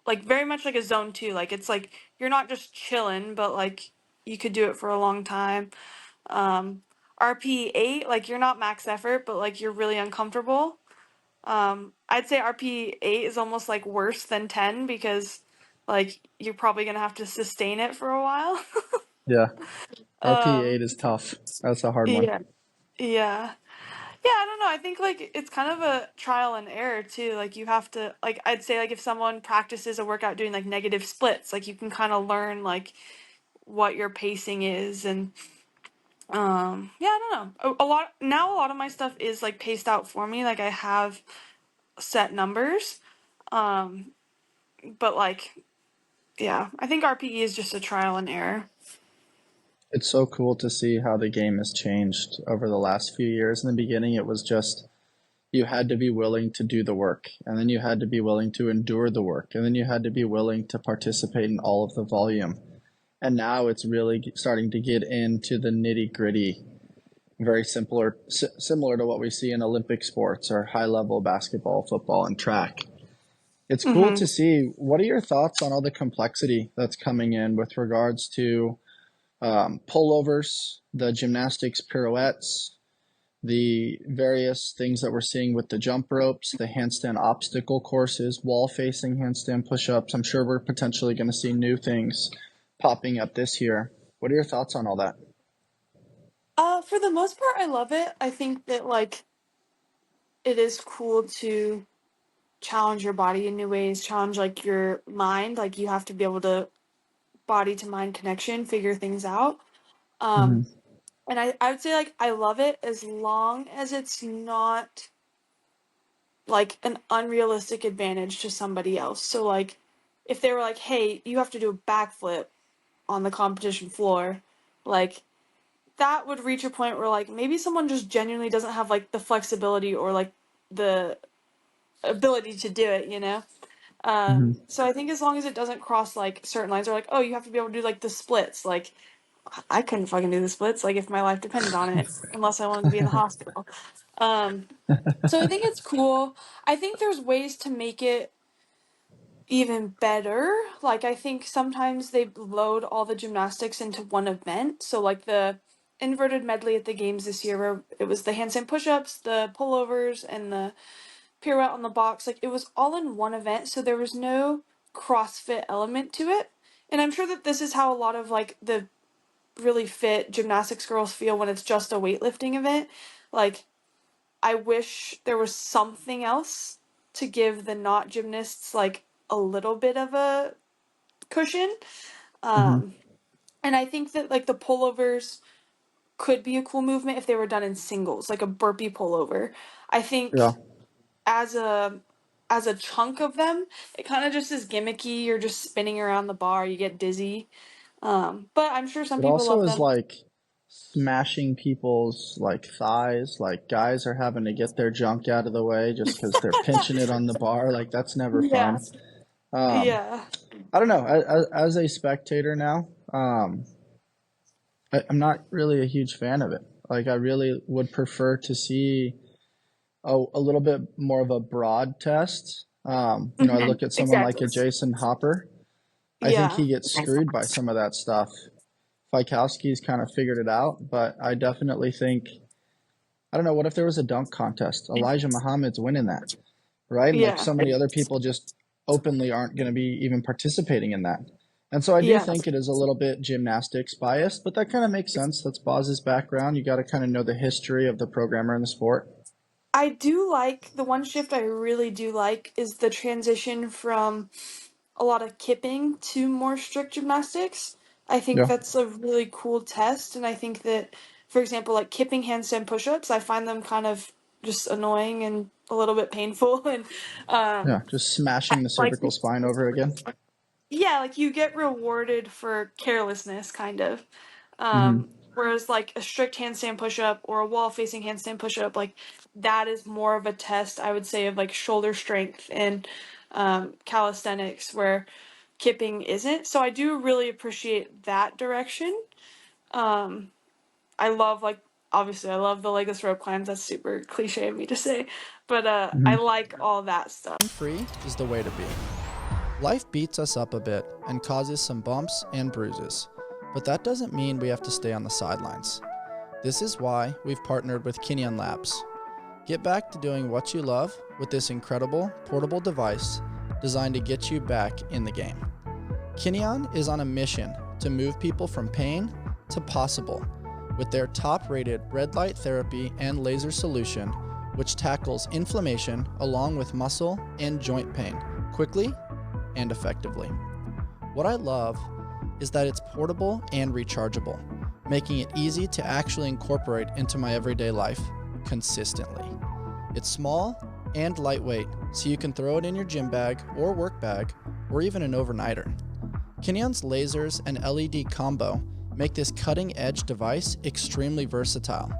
like very much like a zone 2. Like it's like you're not just chilling, but like you could do it for a long time. Um, RP 8, like you're not max effort, but like you're really uncomfortable. I'd say RP 8 is almost like worse than 10 because like you're probably gonna have to sustain it for a while. Yeah, RPE 8 um, is tough. That's a hard one. yeah, yeah. Yeah, I don't know. I think like it's kind of a trial and error too. Like you have to like I'd say like if someone practices a workout doing like negative splits, like you can kind of learn like what your pacing is and yeah, I don't know. A lot of my stuff is like paced out for me. Like I have set numbers. Um but like yeah, I think RPE is just a trial and error. It's so cool to see how the game has changed over the last few years. In the beginning, it was just you had to be willing to do the work, and then you had to be willing to endure the work, and then you had to be willing to participate in all of the volume. And now it's really starting to get into the nitty gritty, very similar to what we see in Olympic sports or high level basketball, football, and track. It's cool Mhm. to see. What are your thoughts on all the complexity that's coming in with regards to pullovers, the gymnastics pirouettes, the various things that we're seeing with the jump ropes, the handstand obstacle courses, wall facing handstand push ups? I'm sure we're potentially going to see new things popping up this year. What are your thoughts on all that? For the most part I love it. I think that like it is cool to challenge your body in new ways, challenge like your mind, like you have to be able to body to mind connection, figure things out. Um Mm-hmm. and I would say like I love it as long as it's not like an unrealistic advantage to somebody else. So like if they were like, "Hey, you have to do a backflip on the competition floor," like that would reach a point where like maybe someone just genuinely doesn't have like the flexibility or like the ability to do it, you know? Mm-hmm. So I think as long as it doesn't cross like certain lines or like, oh, you have to be able to do like the splits, like I couldn't fucking do the splits, like, if my life depended on it, unless I wanted to be in the hospital. Um, so I think it's cool. I think there's ways to make it even better. Like, I think sometimes they load all the gymnastics into one event. So, like, the inverted medley at the games this year, where it was the handstand push-ups, the pullovers, and the pirouette on the box, like, it was all in one event, so there was no CrossFit element to it. And I'm sure that this is how a lot of, like, the really fit gymnastics girls feel when it's just a weightlifting event. Like, I wish there was something else to give the not gymnasts, like, a little bit of a cushion. Hmm. Um, and I think that, like, the pullovers could be a cool movement if they were done in singles, like a burpee pullover. I Yeah. think as a chunk of them, it kind of just is gimmicky. You're just spinning around the bar, you get dizzy. But I'm sure some It people also love is them. like smashing people's like thighs. Like guys are having to get their junk out of the way just because they're pinching it on the bar. Like that's never Yeah, fun. Um, yeah, I don't know. As a spectator now, I'm not really a huge fan of it. Like I really would prefer to see a little bit more of a broad test. I look at someone like exactly. a Jason Hopper. I think Yeah, he gets screwed by some of that stuff. Fikowski's kind of figured it out, but I definitely think I don't know. What if there was a dunk contest? Elijah Muhammad's winning that, right? And like yeah, so many other people just openly aren't going to be even participating in that. And so I do yeah. think it is a little bit gymnastics biased, but that kind of makes sense. That's Boz's background. You got to kind of know the history of the programmer in the sport. I do like the one shift I really do like is the transition from a lot of kipping to more strict gymnastics. I think Yeah, that's a really cool test, and I think that, for example, like kipping handstand push-ups, I find them kind of just annoying and a little bit painful, and yeah, um, just smashing the like cervical spine over again. yeah, like you get rewarded for carelessness, kind of. Hmm. Whereas like a strict handstand push-up or a wall-facing handstand push-up, like that is more of a test, I would say, of like shoulder strength and calisthenics, where kipping isn't. So I do really appreciate that direction. Um, I love like obviously I love the legless rope climbs. That's super cliche of me to say, but I Hmm. like all that stuff. Free is the way to be. Life beats us up a bit and causes some bumps and bruises, but that doesn't mean we have to stay on the sidelines. This is why we've partnered with Kinnean Labs. Get back to doing what you love with this incredible portable device designed to get you back in the game. Kinnean is on a mission to move people from pain to possible with their top-rated red light therapy and laser solution, which tackles inflammation along with muscle and joint pain quickly and effectively. What I love is that it's portable and rechargeable, making it easy to actually incorporate into my everyday life consistently. It's small and lightweight, so you can throw it in your gym bag or work bag, or even an overnighter. Kinnean's lasers and LED combo make this cutting-edge device extremely versatile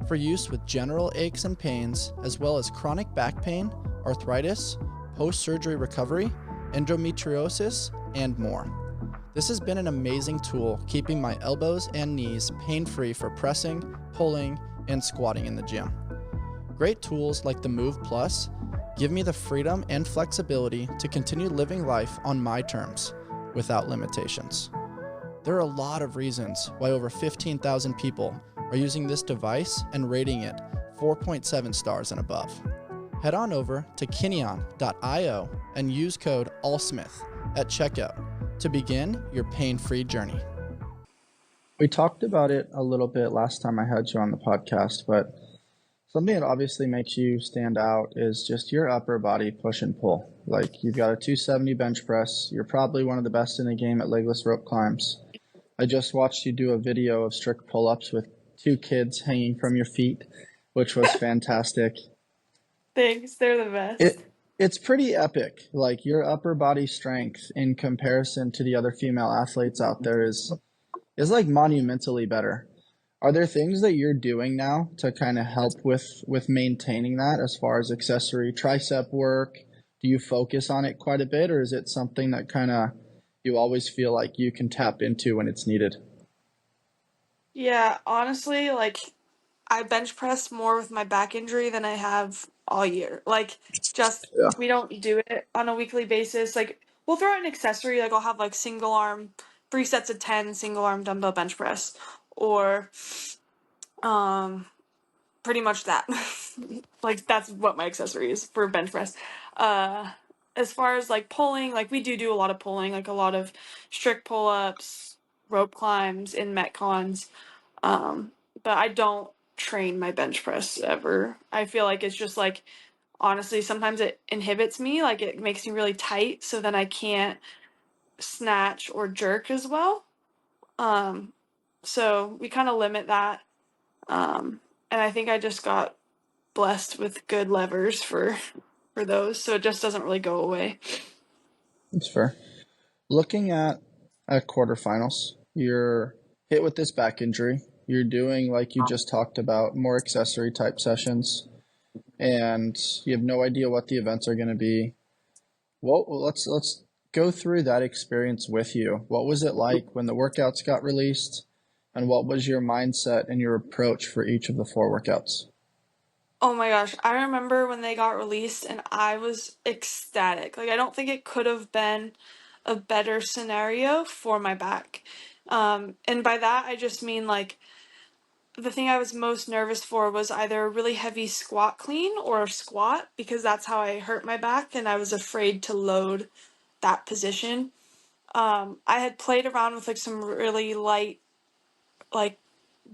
for use with general aches and pains, as well as chronic back pain, arthritis, post-surgery recovery, endometriosis, and more. This has been an amazing tool keeping my elbows and knees pain-free for pressing, pulling, and squatting in the gym. Great tools like the Move Plus give me the freedom and flexibility to continue living life on my terms without limitations. There are a lot of reasons why over 15,000 people are using this device and rating it 4.7 stars and above. Head on over to kinnean.io and use code ALLSMITH at checkout to begin your pain-free journey. We talked about it a little bit last time I had you on the podcast, but something that obviously makes you stand out is just your upper body push and pull. Like you've got a 270 bench press. You're probably one of the best in the game at legless rope climbs. I just watched you do a video of strict pull-ups with two kids hanging from your feet, which was fantastic. Thanks, they're the best. It's pretty epic. Like your upper body strength in comparison to the other female athletes out there is like monumentally better. Are there things that you're doing now to kind of help with maintaining that as far as accessory tricep work? Do you focus on it quite a bit, or is it something that kind of you always feel like you can tap into when it's needed? Yeah, honestly, like I bench press more with my back injury than I have all year. Like, just Yeah. we don't do it on a weekly basis. Like, we'll throw out an accessory. Like, I'll have like single arm, 3 sets of 10 single arm dumbbell bench press, or um, pretty much that. Like, that's what my accessory is for bench press. Uh, as far as like pulling, like we do a lot of pulling, like a lot of strict pull ups, rope climbs in metcons. Um, but I don't train my bench press ever. I feel like it's just like honestly sometimes it inhibits me, like it makes me really tight, so then I can't snatch or jerk as well. Um, so we kind of limit that. And I think I just got blessed with good levers for those, so it just doesn't really go away. That's fair. Looking at quarterfinals, you're hit with this back injury. You're doing, like you just talked about, more accessory type sessions, and you have no idea what the events are going to be. Well, let's go through that experience with you. What was it like when the workouts got released, and what was your mindset and your approach for each of the 4 workouts? Oh my gosh, I remember when they got released and I was ecstatic. Like I don't think it could have been a better scenario for my back. And by that I just mean like the thing I was most nervous for was either a really heavy squat clean or a squat because that's how I hurt my back and I was afraid to load that position. I had played around with like some really light like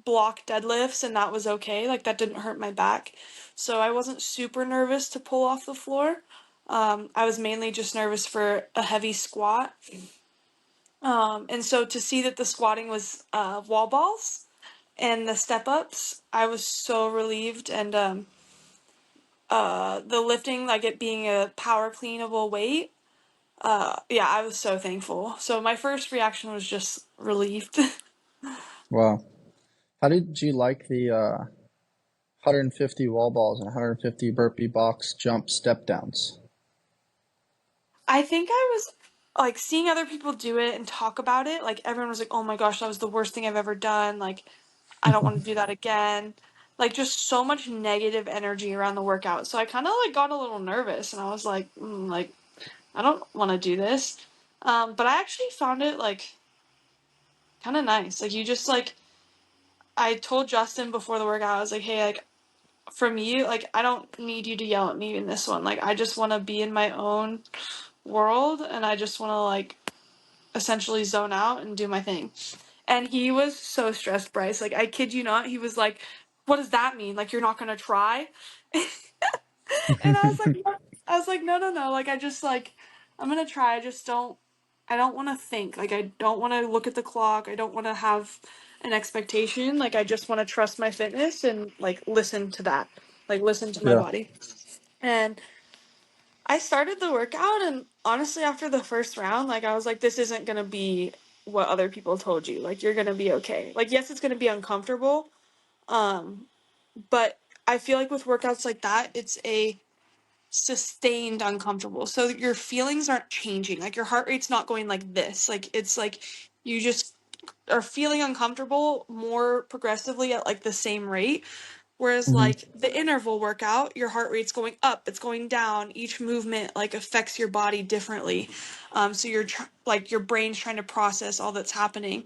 block deadlifts and that was okay. Like that didn't hurt my back. So I wasn't super nervous to pull off the floor. I was mainly just nervous for a heavy squat. And so to see that the squatting was wall balls and the step ups, I was so relieved. And the lifting, like it being a power cleanable weight, yeah, I was so thankful. So my first reaction was just relieved. Wow. How did you like the 150 wall balls and 150 burpee box jump step downs? I think I was like seeing other people do it and talk about it. Like everyone was like, "Oh my gosh, that was the worst thing I've ever done." Like I don't want to do that again. Like just so much negative energy around the workout. So I kind of like got a little nervous and I was like, like I don't want to do this. But I actually found it like kind of nice. Like you just like I told Justin before the workout, I was like, "Hey, like from you, like I don't need you to yell at me in this one. Like I just want to be in my own world and I just want to like essentially zone out and do my thing." And he was so stressed, Bryce. Like, I kid you not, he was like, "What does that mean? Like, you're not gonna try?" And I was like, "No." I was like, no. Like, I just like, I'm gonna try. I don't want to think. Like, I don't want to look at the clock. I don't want to have an expectation. Like, I just want to trust my fitness and like listen to that. Like, listen to my Yeah, body. And I started the workout, and honestly, after the first round, like I was like, this isn't gonna be what other people told you. Like you're gonna be okay. Like yes, it's gonna be uncomfortable, um, but I feel like with workouts like that, it's a sustained uncomfortable. So your feelings aren't changing. Like your heart rate's not going like this. Like it's like you just are feeling uncomfortable more progressively at like the same rate. Whereas hmm, like the interval workout, your heart rate's going up, it's going down. Each movement like affects your body differently. So you're like your brain's trying to process all that's happening.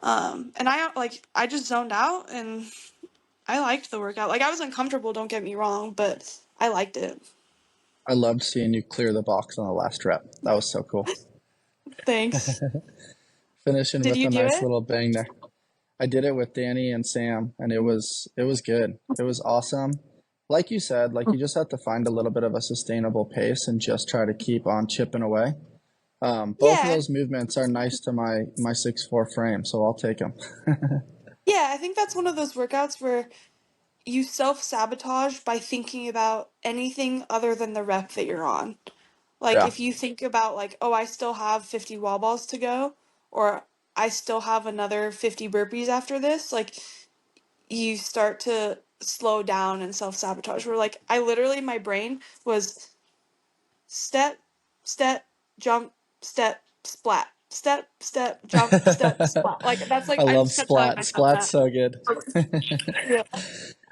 And I just zoned out and I liked the workout. Like I was uncomfortable, don't get me wrong, but I liked it. I loved seeing you clear the box on the last rep. That was so cool. Thanks. Finishing Did with you a do nice it? little bang there. I did it with Danny and Sam, and it was good. It was awesome. Like you said, like you just have to find a little bit of a sustainable pace and just try to keep on chipping away. Both of Yeah, those movements are nice to my 6'4" frame, so I'll take them. yeah, I think that's one of those workouts where you self-sabotage by thinking about anything other than the rep that you're on. Like Yeah, if you think about like, oh, I still have 50 wall balls to go, or I still have another 50 burpees after this, like you start to slow down and self-sabotage. Where like I literally my brain was step, step, jump, step, splat. step, step, jump, step, splat. Like that's like I I love just kept telling Splat. myself Splat's that. so good. Yeah.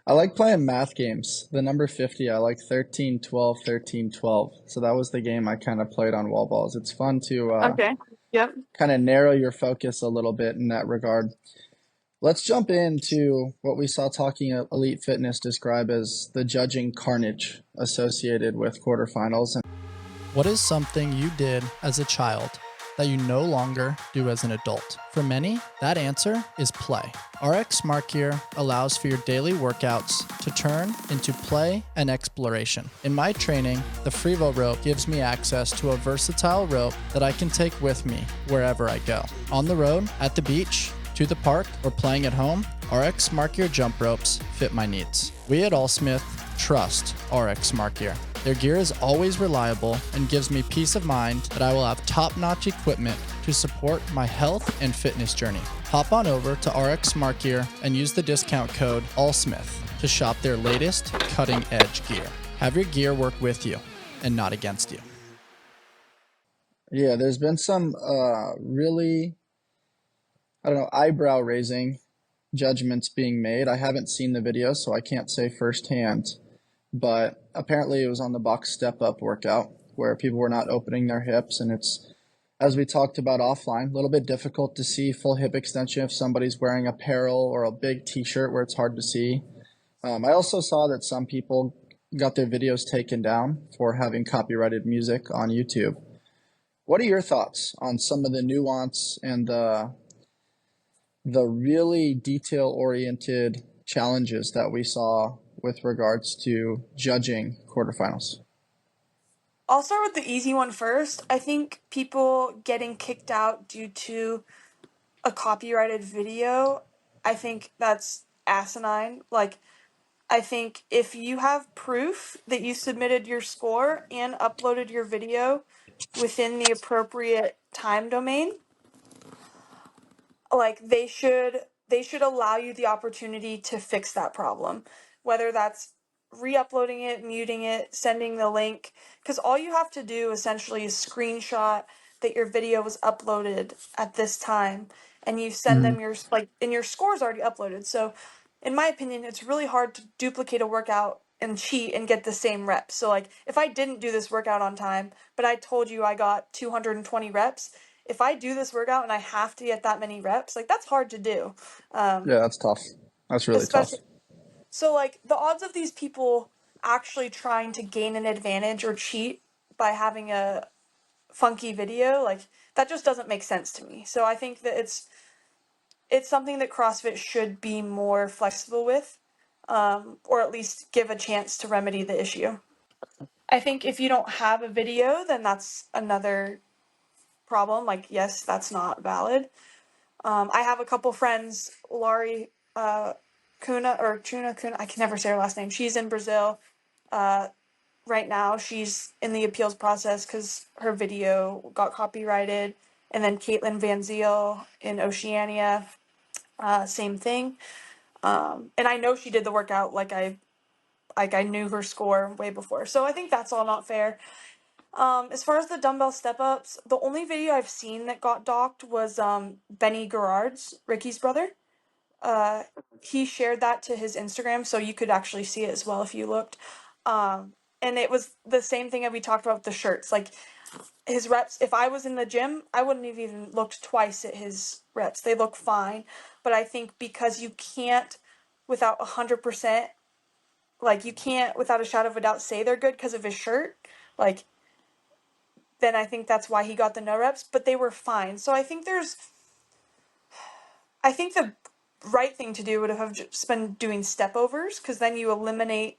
I like playing math games. The number 50, I like 13, 12, 13, 12. So that was the game I kind of played on wall balls. It's fun to Okay. Yep. kind of narrow your focus a little bit in that regard. Let's jump into what we saw Talking Elite Fitness describe as the judging carnage associated with quarterfinals. What is something you did as a child that you no longer do as an adult? For many, that answer is play. RX Smart Gear allows for your daily workouts to turn into play and exploration. In my training, the Frevo rope gives me access to a versatile rope that I can take with me wherever I go. On the road, at the beach, to the park, or playing at home, RX Smart Gear jump ropes fit my needs. We at Allsmith trust RX Smart Gear. Their gear is always reliable and gives me peace of mind that I will have top-notch equipment to support my health and fitness journey. Hop on over to RX Smart Gear and use the discount code ALLSMITH to shop their latest cutting-edge gear. Have your gear work with you and not against you. Yeah, there's been some really, I don't know, eyebrow-raising judgments being made. I haven't seen the video, so I can't say firsthand. But apparently it was on the box step up workout where people were not opening their hips. And it's, as we talked about offline, a little bit difficult to see full hip extension if somebody's wearing apparel or a big t-shirt where it's hard to see. I also saw that some people got their videos taken down for having copyrighted music on YouTube. What are your thoughts on some of the nuance and the really detail-oriented challenges that we saw with regards to judging quarterfinals? I'll start with the easy one first. I think people getting kicked out due to a copyrighted video, I think that's asinine. Like, I think if you have proof that you submitted your score and uploaded your video within the appropriate time domain, like they should allow you the opportunity to fix that problem, whether that's re-uploading it, muting it, sending the link, because all you have to do essentially is screenshot that your video was uploaded at this time, and you send them your and your score's already uploaded. So in my opinion, it's really hard to duplicate a workout and cheat and get the same reps. So like if I didn't do this workout on time, but I told you I got 220 reps, if I do this workout and I have to get that many reps, like that's hard to do. Yeah, that's tough. That's really tough. Especially so like the odds of these people actually trying to gain an advantage or cheat by having a funky video, like that just doesn't make sense to me. So I think that it's something that CrossFit should be more flexible with, or at least give a chance to remedy the issue. I think if you don't have a video, then that's another problem. Like, yes, that's not valid. I have a couple friends, Laurie Kuna or Tuna Kuna. I can never say her last name. She's in Brazil right now. She's in the appeals process because her video got copyrighted. And then Caitlin Van Ziel in Oceania, same thing. And I know she did the workout like I knew her score way before. So I think that's all not fair. As far as the dumbbell step ups, the only video I've seen that got docked was Benny Gerard's, Ricky's brother. Uh, he shared that to his Instagram, so you could actually see it as well if you looked. And it was the same thing that we talked about with the shirts. Like his reps, if I was in the gym, I wouldn't have even looked twice at his reps. They look fine. But I think because you can't, without 100%, like you can't without a shadow of a doubt say they're good because of his shirt, like then I think that's why he got the no reps, but they were fine. So I think the right thing to do would have just been doing step overs, because then you eliminate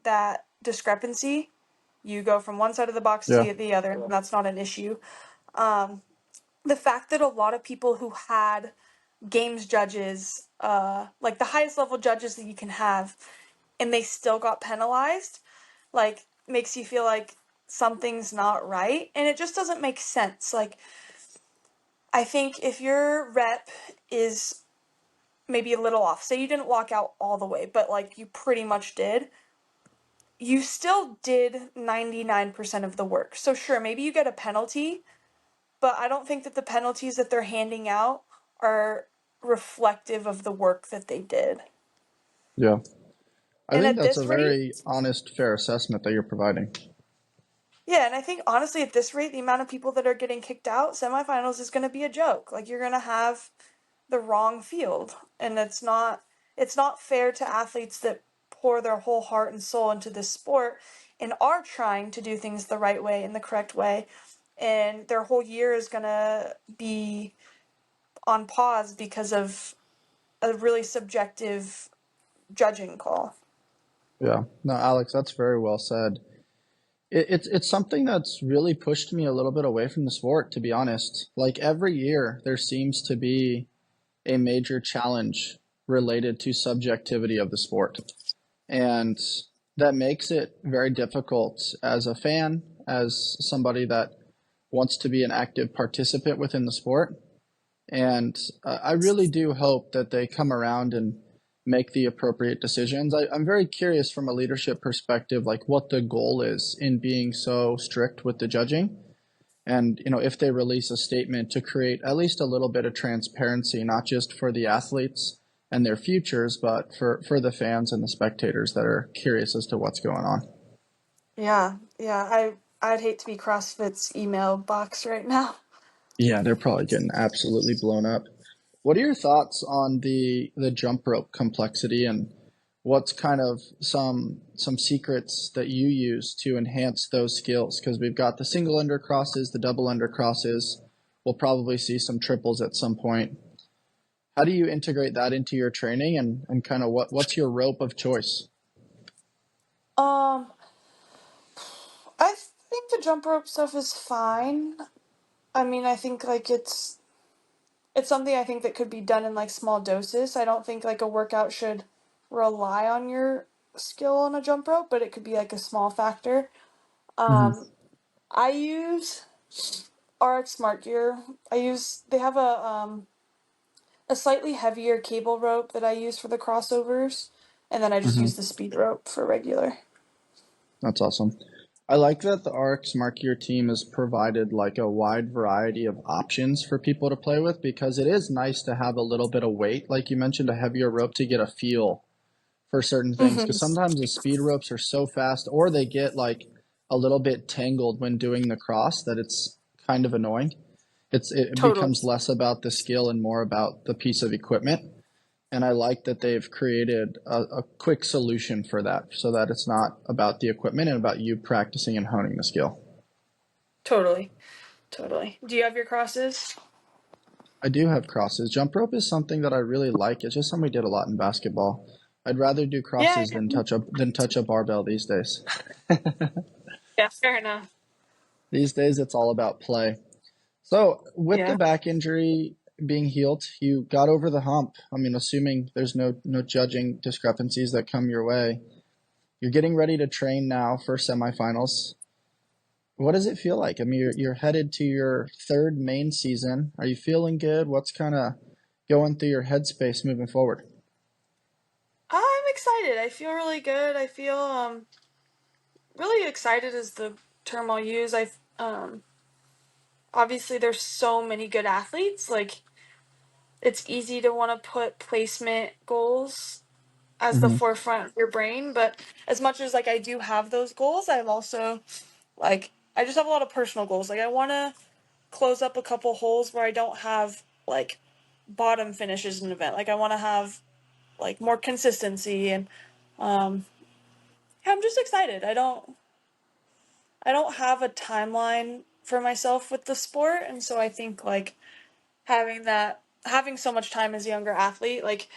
that discrepancy. You go from one side of the box Yeah. to the other, and that's not an issue. The fact that a lot of people who had games judges, like the highest level judges that you can have, and they still got penalized, like makes you feel like something's not right, and it just doesn't make sense. Like I think if your rep is maybe a little off, say you didn't walk out all the way, but like you pretty much did, you still did 99% of the work. So sure, maybe you get a penalty, but I don't think that the penalties that they're handing out are reflective of the work that they did. Yeah. I And think at that's a this rate, very honest, fair assessment that you're providing. yeah, and I think honestly at this rate, the amount of people that are getting kicked out, semifinals is going to be a joke. Like you're going to have the wrong field, and it's not fair to athletes that pour their whole heart and soul into this sport and are trying to do things the right way, in the correct way, and their whole year is going to be on pause because of a really subjective judging call. Yeah. No, Alex, that's very well said. It's something that's really pushed me a little bit away from the sport, to be honest. Like every year, there seems to be a major challenge related to subjectivity of the sport. And that makes it very difficult as a fan, as somebody that wants to be an active participant within the sport. And I really do hope that they come around and make the appropriate decisions. I'm very curious from a leadership perspective, like what the goal is in being so strict with the judging. And, if they release a statement to create at least a little bit of transparency, not just for the athletes and their futures, but for the fans and the spectators that are curious as to what's going on. Yeah, yeah. I'd hate to be CrossFit's email box right now. Yeah, they're probably getting absolutely blown up. What are your thoughts on the jump rope complexity, and what's kind of some secrets that you use to enhance those skills? Because we've got the single under crosses, the double under crosses. We'll probably see some triples at some point. How do you integrate that into your training, and kind of what's your rope of choice? Um, I think the jump rope stuff is fine. I mean, I think like it's something I think that could be done in like small doses. I don't think like a workout should rely on your skill on a jump rope, but it could be like a small factor. Hmm. I use RX Smart Gear. They have a slightly heavier cable rope that I use for the crossovers, and then I just use the Hmm. speed rope for regular. That's awesome. I like that the RX Smart Gear team has provided like a wide variety of options for people to play with, because it is nice to have a little bit of weight, like you mentioned, a heavier rope to get a feel for certain things. Because Mm-hmm. sometimes the speed ropes are so fast, or they get like a little bit tangled when doing the cross, that it's kind of annoying. It Totally. becomes less about the skill and more about the piece of equipment. And I like that they've created a quick solution for that, so that it's not about the equipment and about you practicing and honing the skill. Totally. Totally. Do you have your crosses? I do have crosses. Jump rope is something that I really like. It's just something we did a lot in basketball. I'd rather do Yeah. crosses than touch a barbell these days. Yeah. Fair enough. These days it's all about play. So with the Yeah. back injury being healed, you got over the hump. I mean, assuming there's no judging discrepancies that come your way. You're getting ready to train now for semifinals. What does it feel like? I mean, you're headed to your third main season. Are you feeling good? What's kind of going through your headspace moving forward? I'm excited. I feel really good. I feel really excited is the term I'll use. I obviously there's so many good athletes. Like it's easy to want to put placement goals as the Hmm. forefront of your brain, but as much as like I do have those goals, I'm also like I just have a lot of personal goals. Like I want to close up a couple holes where I don't have like bottom finishes in an event. Like I want to have like more consistency and um yeah, I'm just excited. I don't have a timeline for myself with the sport, and so I think like having so much time as a younger athlete, like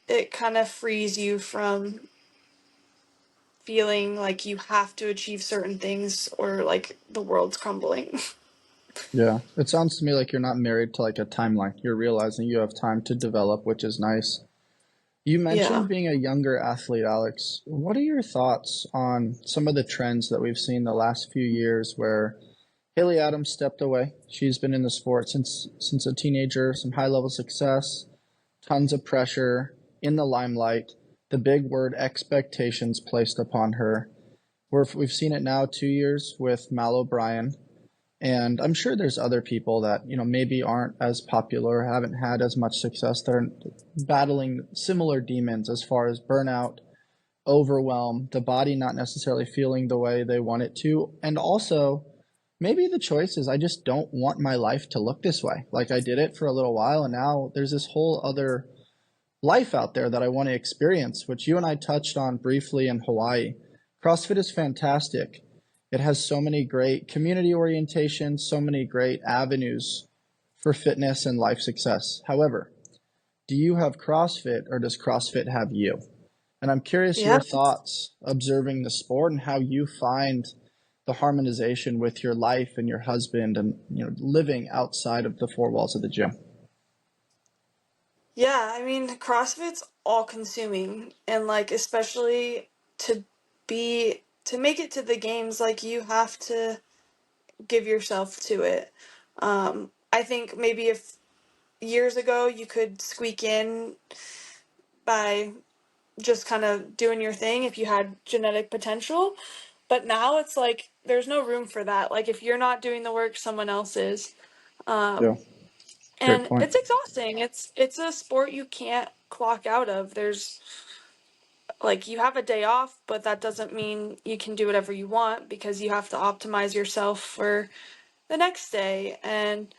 it kind of frees you from feeling like you have to achieve certain things or like the world's crumbling. Yeah, it sounds to me like you're not married to like a timeline. You're realizing you have time to develop, which is nice. You Yeah. mentioned being a younger athlete, Alex. What are your thoughts on some of the trends that we've seen the last few years where Haley Adams stepped away? She's been in the sport since a teenager, some high level success, tons of pressure in the limelight, the big word expectations placed upon her. We've seen it now 2 years with Mal O'Brien. And I'm sure there's other people that, maybe aren't as popular, haven't had as much success. They're battling similar demons as far as burnout, overwhelm, the body not necessarily feeling the way they want it to. And also, maybe the choice is I just don't want my life to look this way. Like I did it for a little while, and now there's this whole other life out there that I want to experience, which you and I touched on briefly in Hawaii. CrossFit is fantastic. It has so many great community orientations, so many great avenues for fitness and life success. However, do you have CrossFit or does CrossFit have you? And I'm curious Yeah. your thoughts observing the sport and how you find the harmonization with your life and your husband and living outside of the four walls of the gym. Yeah, I mean, CrossFit's all consuming and like especially to to make it to the games, like you have to give yourself to it. I think maybe if years ago you could squeak in by just kind of doing your thing if you had genetic potential, but now it's like there's no room for that. Like if you're not doing the work, someone else is. Yeah, Um, great and point. it's exhausting. It's a sport you can't clock out of. There's like you have a day off, but that doesn't mean you can do whatever you want because you have to optimize yourself for the next day. And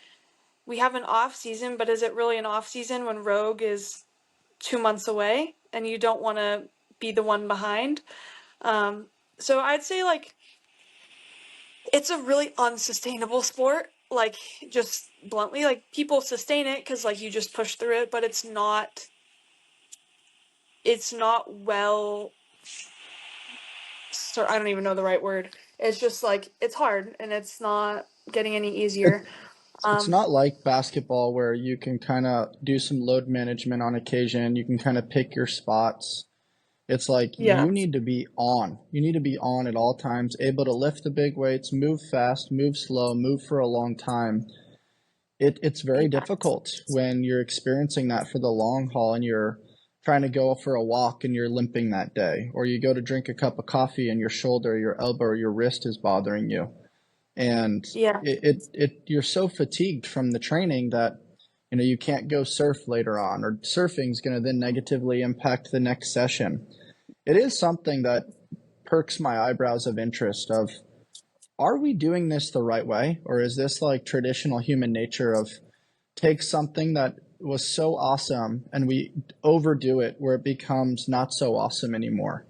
we have an off season, but is it really an off season when Rogue is 2 months away and you don't want to be the one behind? So I'd say like it's a really unsustainable sport. Like just bluntly, like people sustain it because like you just push through it, but it's not well. So I don't even know the right word. It's just like it's hard and it's not getting any It, easier. it's Um, not like basketball where you can kind of do some load management on occasion. You can kind of pick your spots. It's like yeah, you need to be on. You need to be on at all times, able to lift the big weights, move fast, move slow, move for a long time. It's very yeah, difficult when you're experiencing that for the long haul and you're trying to go for a walk and you're limping that day, or you go to drink a cup of coffee and your shoulder, your elbow, or your wrist is bothering you. And yeah, you're so fatigued from the training that you can't go surf later on, or surfing is going to then negatively impact the next session. It is something that perks my eyebrows of interest of, are we doing this the right way, or is this like traditional human nature of take something that was so awesome and we overdo it where it becomes not so awesome anymore?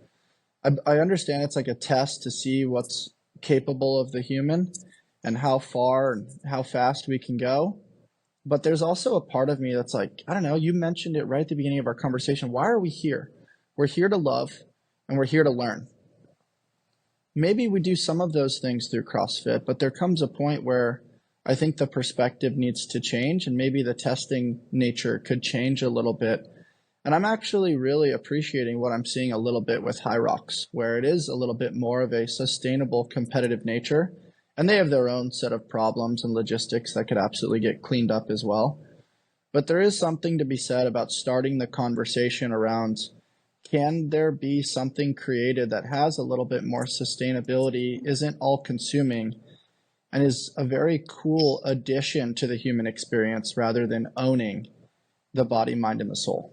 I understand it's like a test to see what's capable of the human and how far and how fast we can go. But there's also a part of me that's like, I don't know, you mentioned it right at the beginning of our conversation. Why are we here? We're here to love and we're here to learn. Maybe we do some of those things through CrossFit, but there comes a point where I think the perspective needs to change and maybe the testing nature could change a little bit. And I'm actually really appreciating what I'm seeing a little bit with High Rocks, where it is a little bit more of a sustainable competitive nature. And they have their own set of problems and logistics that could absolutely get cleaned up as well. But there is something to be said about starting the conversation around, can there be something created that has a little bit more sustainability, isn't all consuming, and is a very cool addition to the human experience rather than owning the body, mind, and the soul?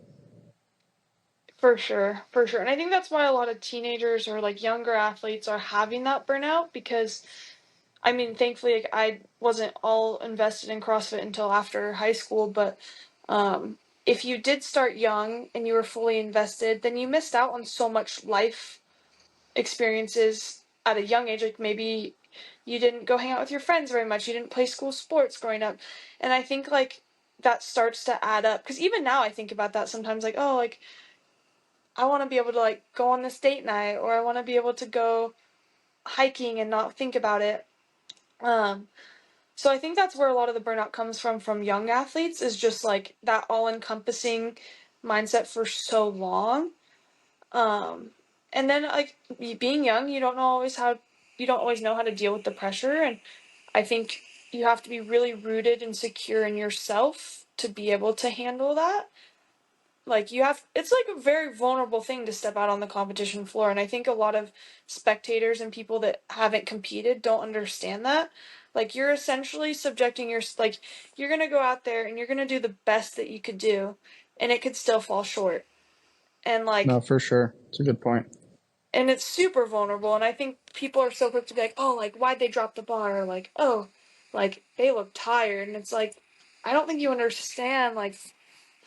for sure, for sure. And I think that's why a lot of teenagers or like younger athletes are having that burnout because I mean, thankfully, like, I wasn't all invested in CrossFit until after high school, but um, if you did start young and you were fully invested, then you missed out on so much life experiences at a young age. Like maybe you didn't go hang out with your friends very much, you didn't play school sports growing up, and I think like that starts to add up. Because even now, I think about that sometimes, like oh, like I want to be able to like go on this date night, or I want to be able to go hiking and not think about it. Um, So I think that's where a lot of the burnout comes from young athletes is just like that all-encompassing mindset for so long. Um, and then like being young, you don't always know how to deal with the pressure, and I think you have to be really rooted and secure in yourself to be able to handle that. Like it's like a very vulnerable thing to step out on the competition floor, and I think a lot of spectators and people that haven't competed don't understand that. Like, you're essentially subjecting like, you're going to go out there and you're going to do the best that you could do, and it could still fall short. And, No, like, for sure. It's a good point. and it's super vulnerable. And I think people are so quick to be like, oh, like, why'd they drop the bar? Or, like, oh, like, they look tired. And it's like, I don't think you understand, like,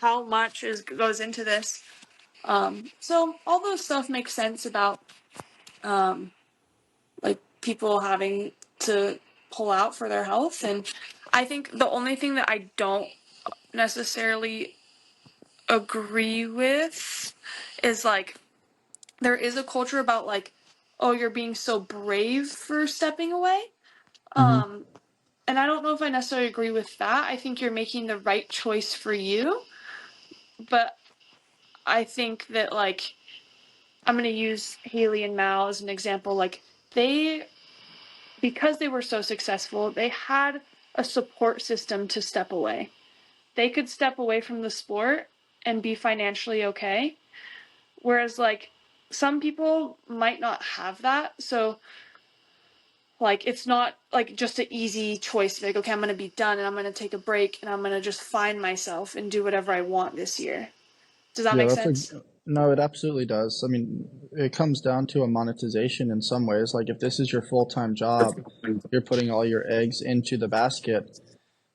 how much goes into this. So all those stuff makes sense about, like, people having to pull out for their health. And I think the only thing that I don't necessarily agree with is, like, there is a culture about, like, oh, you're being so brave for stepping away. Mm-hmm. And I don't know if I necessarily agree with that. I think you're making the right choice for you, but I think that, like, I'm going to use Haley and Mal as an example. Like, they, because they were so successful, they had a support system to step away. They could step away from the sport and be financially okay. Whereas, like, some people might not have that. So, like, it's not, like, just an easy choice to be like, okay, I'm going to be done and I'm going to take a break and I'm going to just find myself and do whatever I want this year. Does that Yeah, make that's a sense? no, it absolutely does. I mean, it comes down to a monetization in some ways. Like if this is your full-time job, you're putting all your eggs into the basket.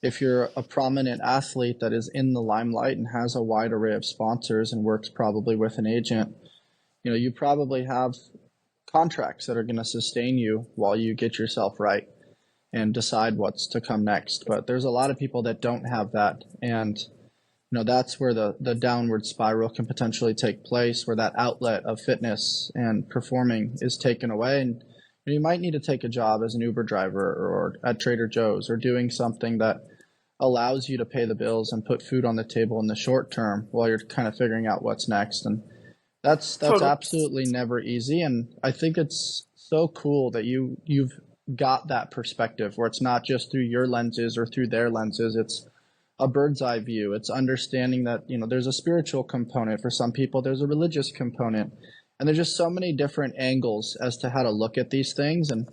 If you're a prominent athlete that is in the limelight and has a wide array of sponsors and works probably with an agent, you probably have contracts that are going to sustain you while you get yourself right and decide what's to come next. But there's a lot of people that don't have that, and that's where the downward spiral can potentially take place, where that outlet of fitness and performing is taken away. And you might need to take a job as an Uber driver or at Trader Joe's or doing something that allows you to pay the bills and put food on the table in the short term while you're kind of figuring out what's next. And that's Totally. absolutely never easy. And I think it's so cool that you've got that perspective where it's not just through your lenses or through their lenses. It's a bird's eye view. It's understanding that, there's a spiritual component for some people, there's a religious component, and there's just so many different angles as to how to look at these things. And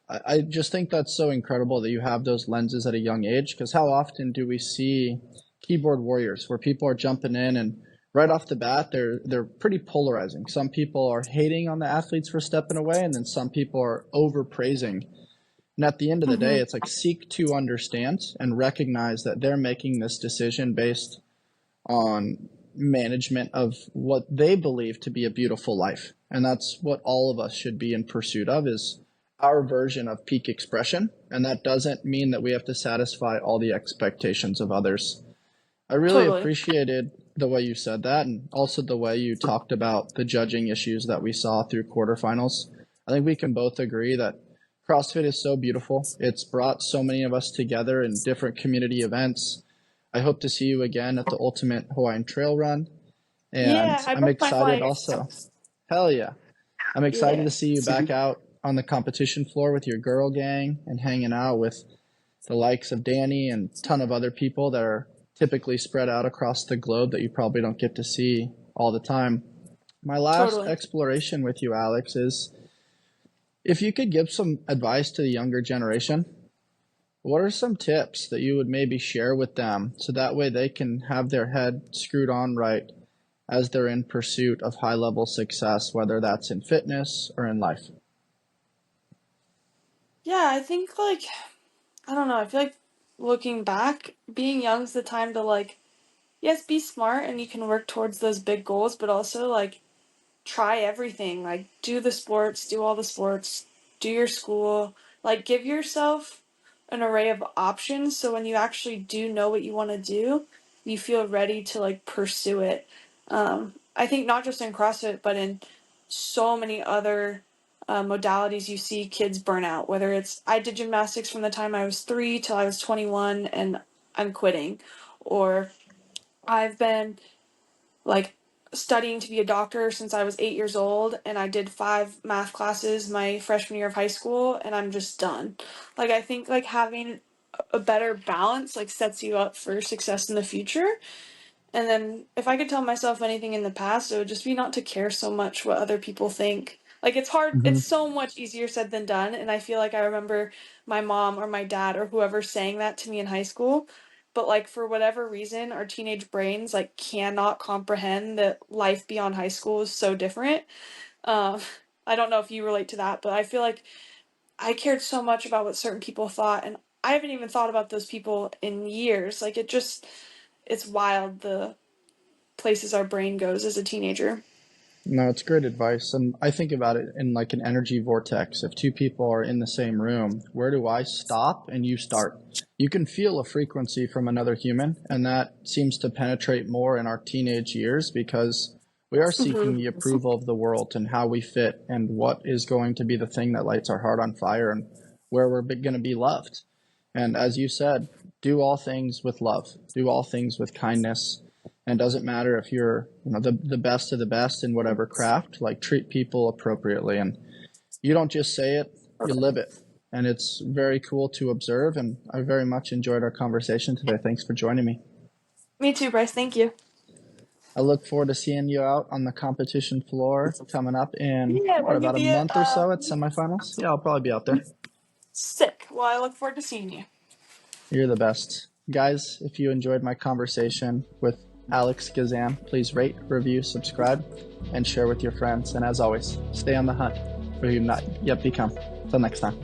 I just think that's so incredible that you have those lenses at a young age, because how often do we see keyboard warriors where people are jumping in and right off the bat they're pretty polarizing. Some people are hating on the athletes for stepping away, and then some people are overpraising. And at the end of the day, Mm-hmm. it's like seek to understand and recognize that they're making this decision based on management of what they believe to be a beautiful life. And that's what all of us should be in pursuit of, is our version of peak expression. And that doesn't mean that we have to satisfy all the expectations of others. I really Totally. appreciated the way you said that, and also the way you talked about the judging issues that we saw through quarterfinals. I think we can both agree that CrossFit is so beautiful. It's brought so many of us together in different community events. I hope to see you again at the Ultimate Hawaiian Trail Run. And Yeah, I I'm booked my excited flights. also. Hell yeah. I'm excited Yeah. to see you back out on the competition floor with your girl gang and hanging out with the likes of Danny and a ton of other people that are typically spread out across the globe that you probably don't get to see all the time. My last Totally. exploration with you, Alex, is if you could give some advice to the younger generation, what are some tips that you would maybe share with them so that way they can have their head screwed on right as they're in pursuit of high level success, whether that's in fitness or in life? Yeah, I think, like, I don't know, I feel like looking back, being young is the time to, like, yes, be smart and you can work towards those big goals, but also, like, try everything. Like, do the sports, do all the sports, do your school. Like, give yourself an array of options so when you actually do know what you want to do, you feel ready to, like, pursue it. I think not just in CrossFit, but in so many other modalities, you see kids burn out. Whether it's, I did gymnastics from the time I was 3 till I was 21 and I'm quitting, or I've been, like, studying to be a doctor since I was 8 years old, and I did 5 math classes my freshman year of high school, and I'm just done. Like, I think, like, having a better balance, like, sets you up for success in the future. And then if I could tell myself anything in the past, it would just be not to care so much what other people think. Like, it's hard, Mm-hmm. it's so much easier said than done. And I feel like I remember my mom or my dad or whoever saying that to me in high school. But like, for whatever reason, our teenage brains like cannot comprehend that life beyond high school is so different. Um, I don't know if you relate to that, but I feel like I cared so much about what certain people thought, and I haven't even thought about those people in years. Like, it's wild the places our brain goes as a teenager. No, it's great advice. And I think about it in like an energy vortex. If two people are in the same room, where do I stop and you start? You can feel a frequency from another human, and that seems to penetrate more in our teenage years because we are seeking the Mm-hmm. approval of the world and how we fit and what is going to be the thing that lights our heart on fire and where we're going to be loved. And as you said, do all things with love, do all things with kindness, and doesn't matter if you're the best of the best in whatever craft, like treat people appropriately. And you don't just say it, you live it. And it's very cool to observe, and I very much enjoyed our conversation today. Thanks for joining me. Me too, Bryce. Thank you. I look forward to seeing you out on the competition floor coming up in Yeah, will you about a be month or so at semifinals. Yeah, I'll probably be out there. sick? Well, I look forward to seeing you. You're the best. Guys, if you enjoyed my conversation with Alex Gazan, please rate, review, subscribe, and share with your friends. And as always, stay on the hunt for who you've not yet become. Till next time.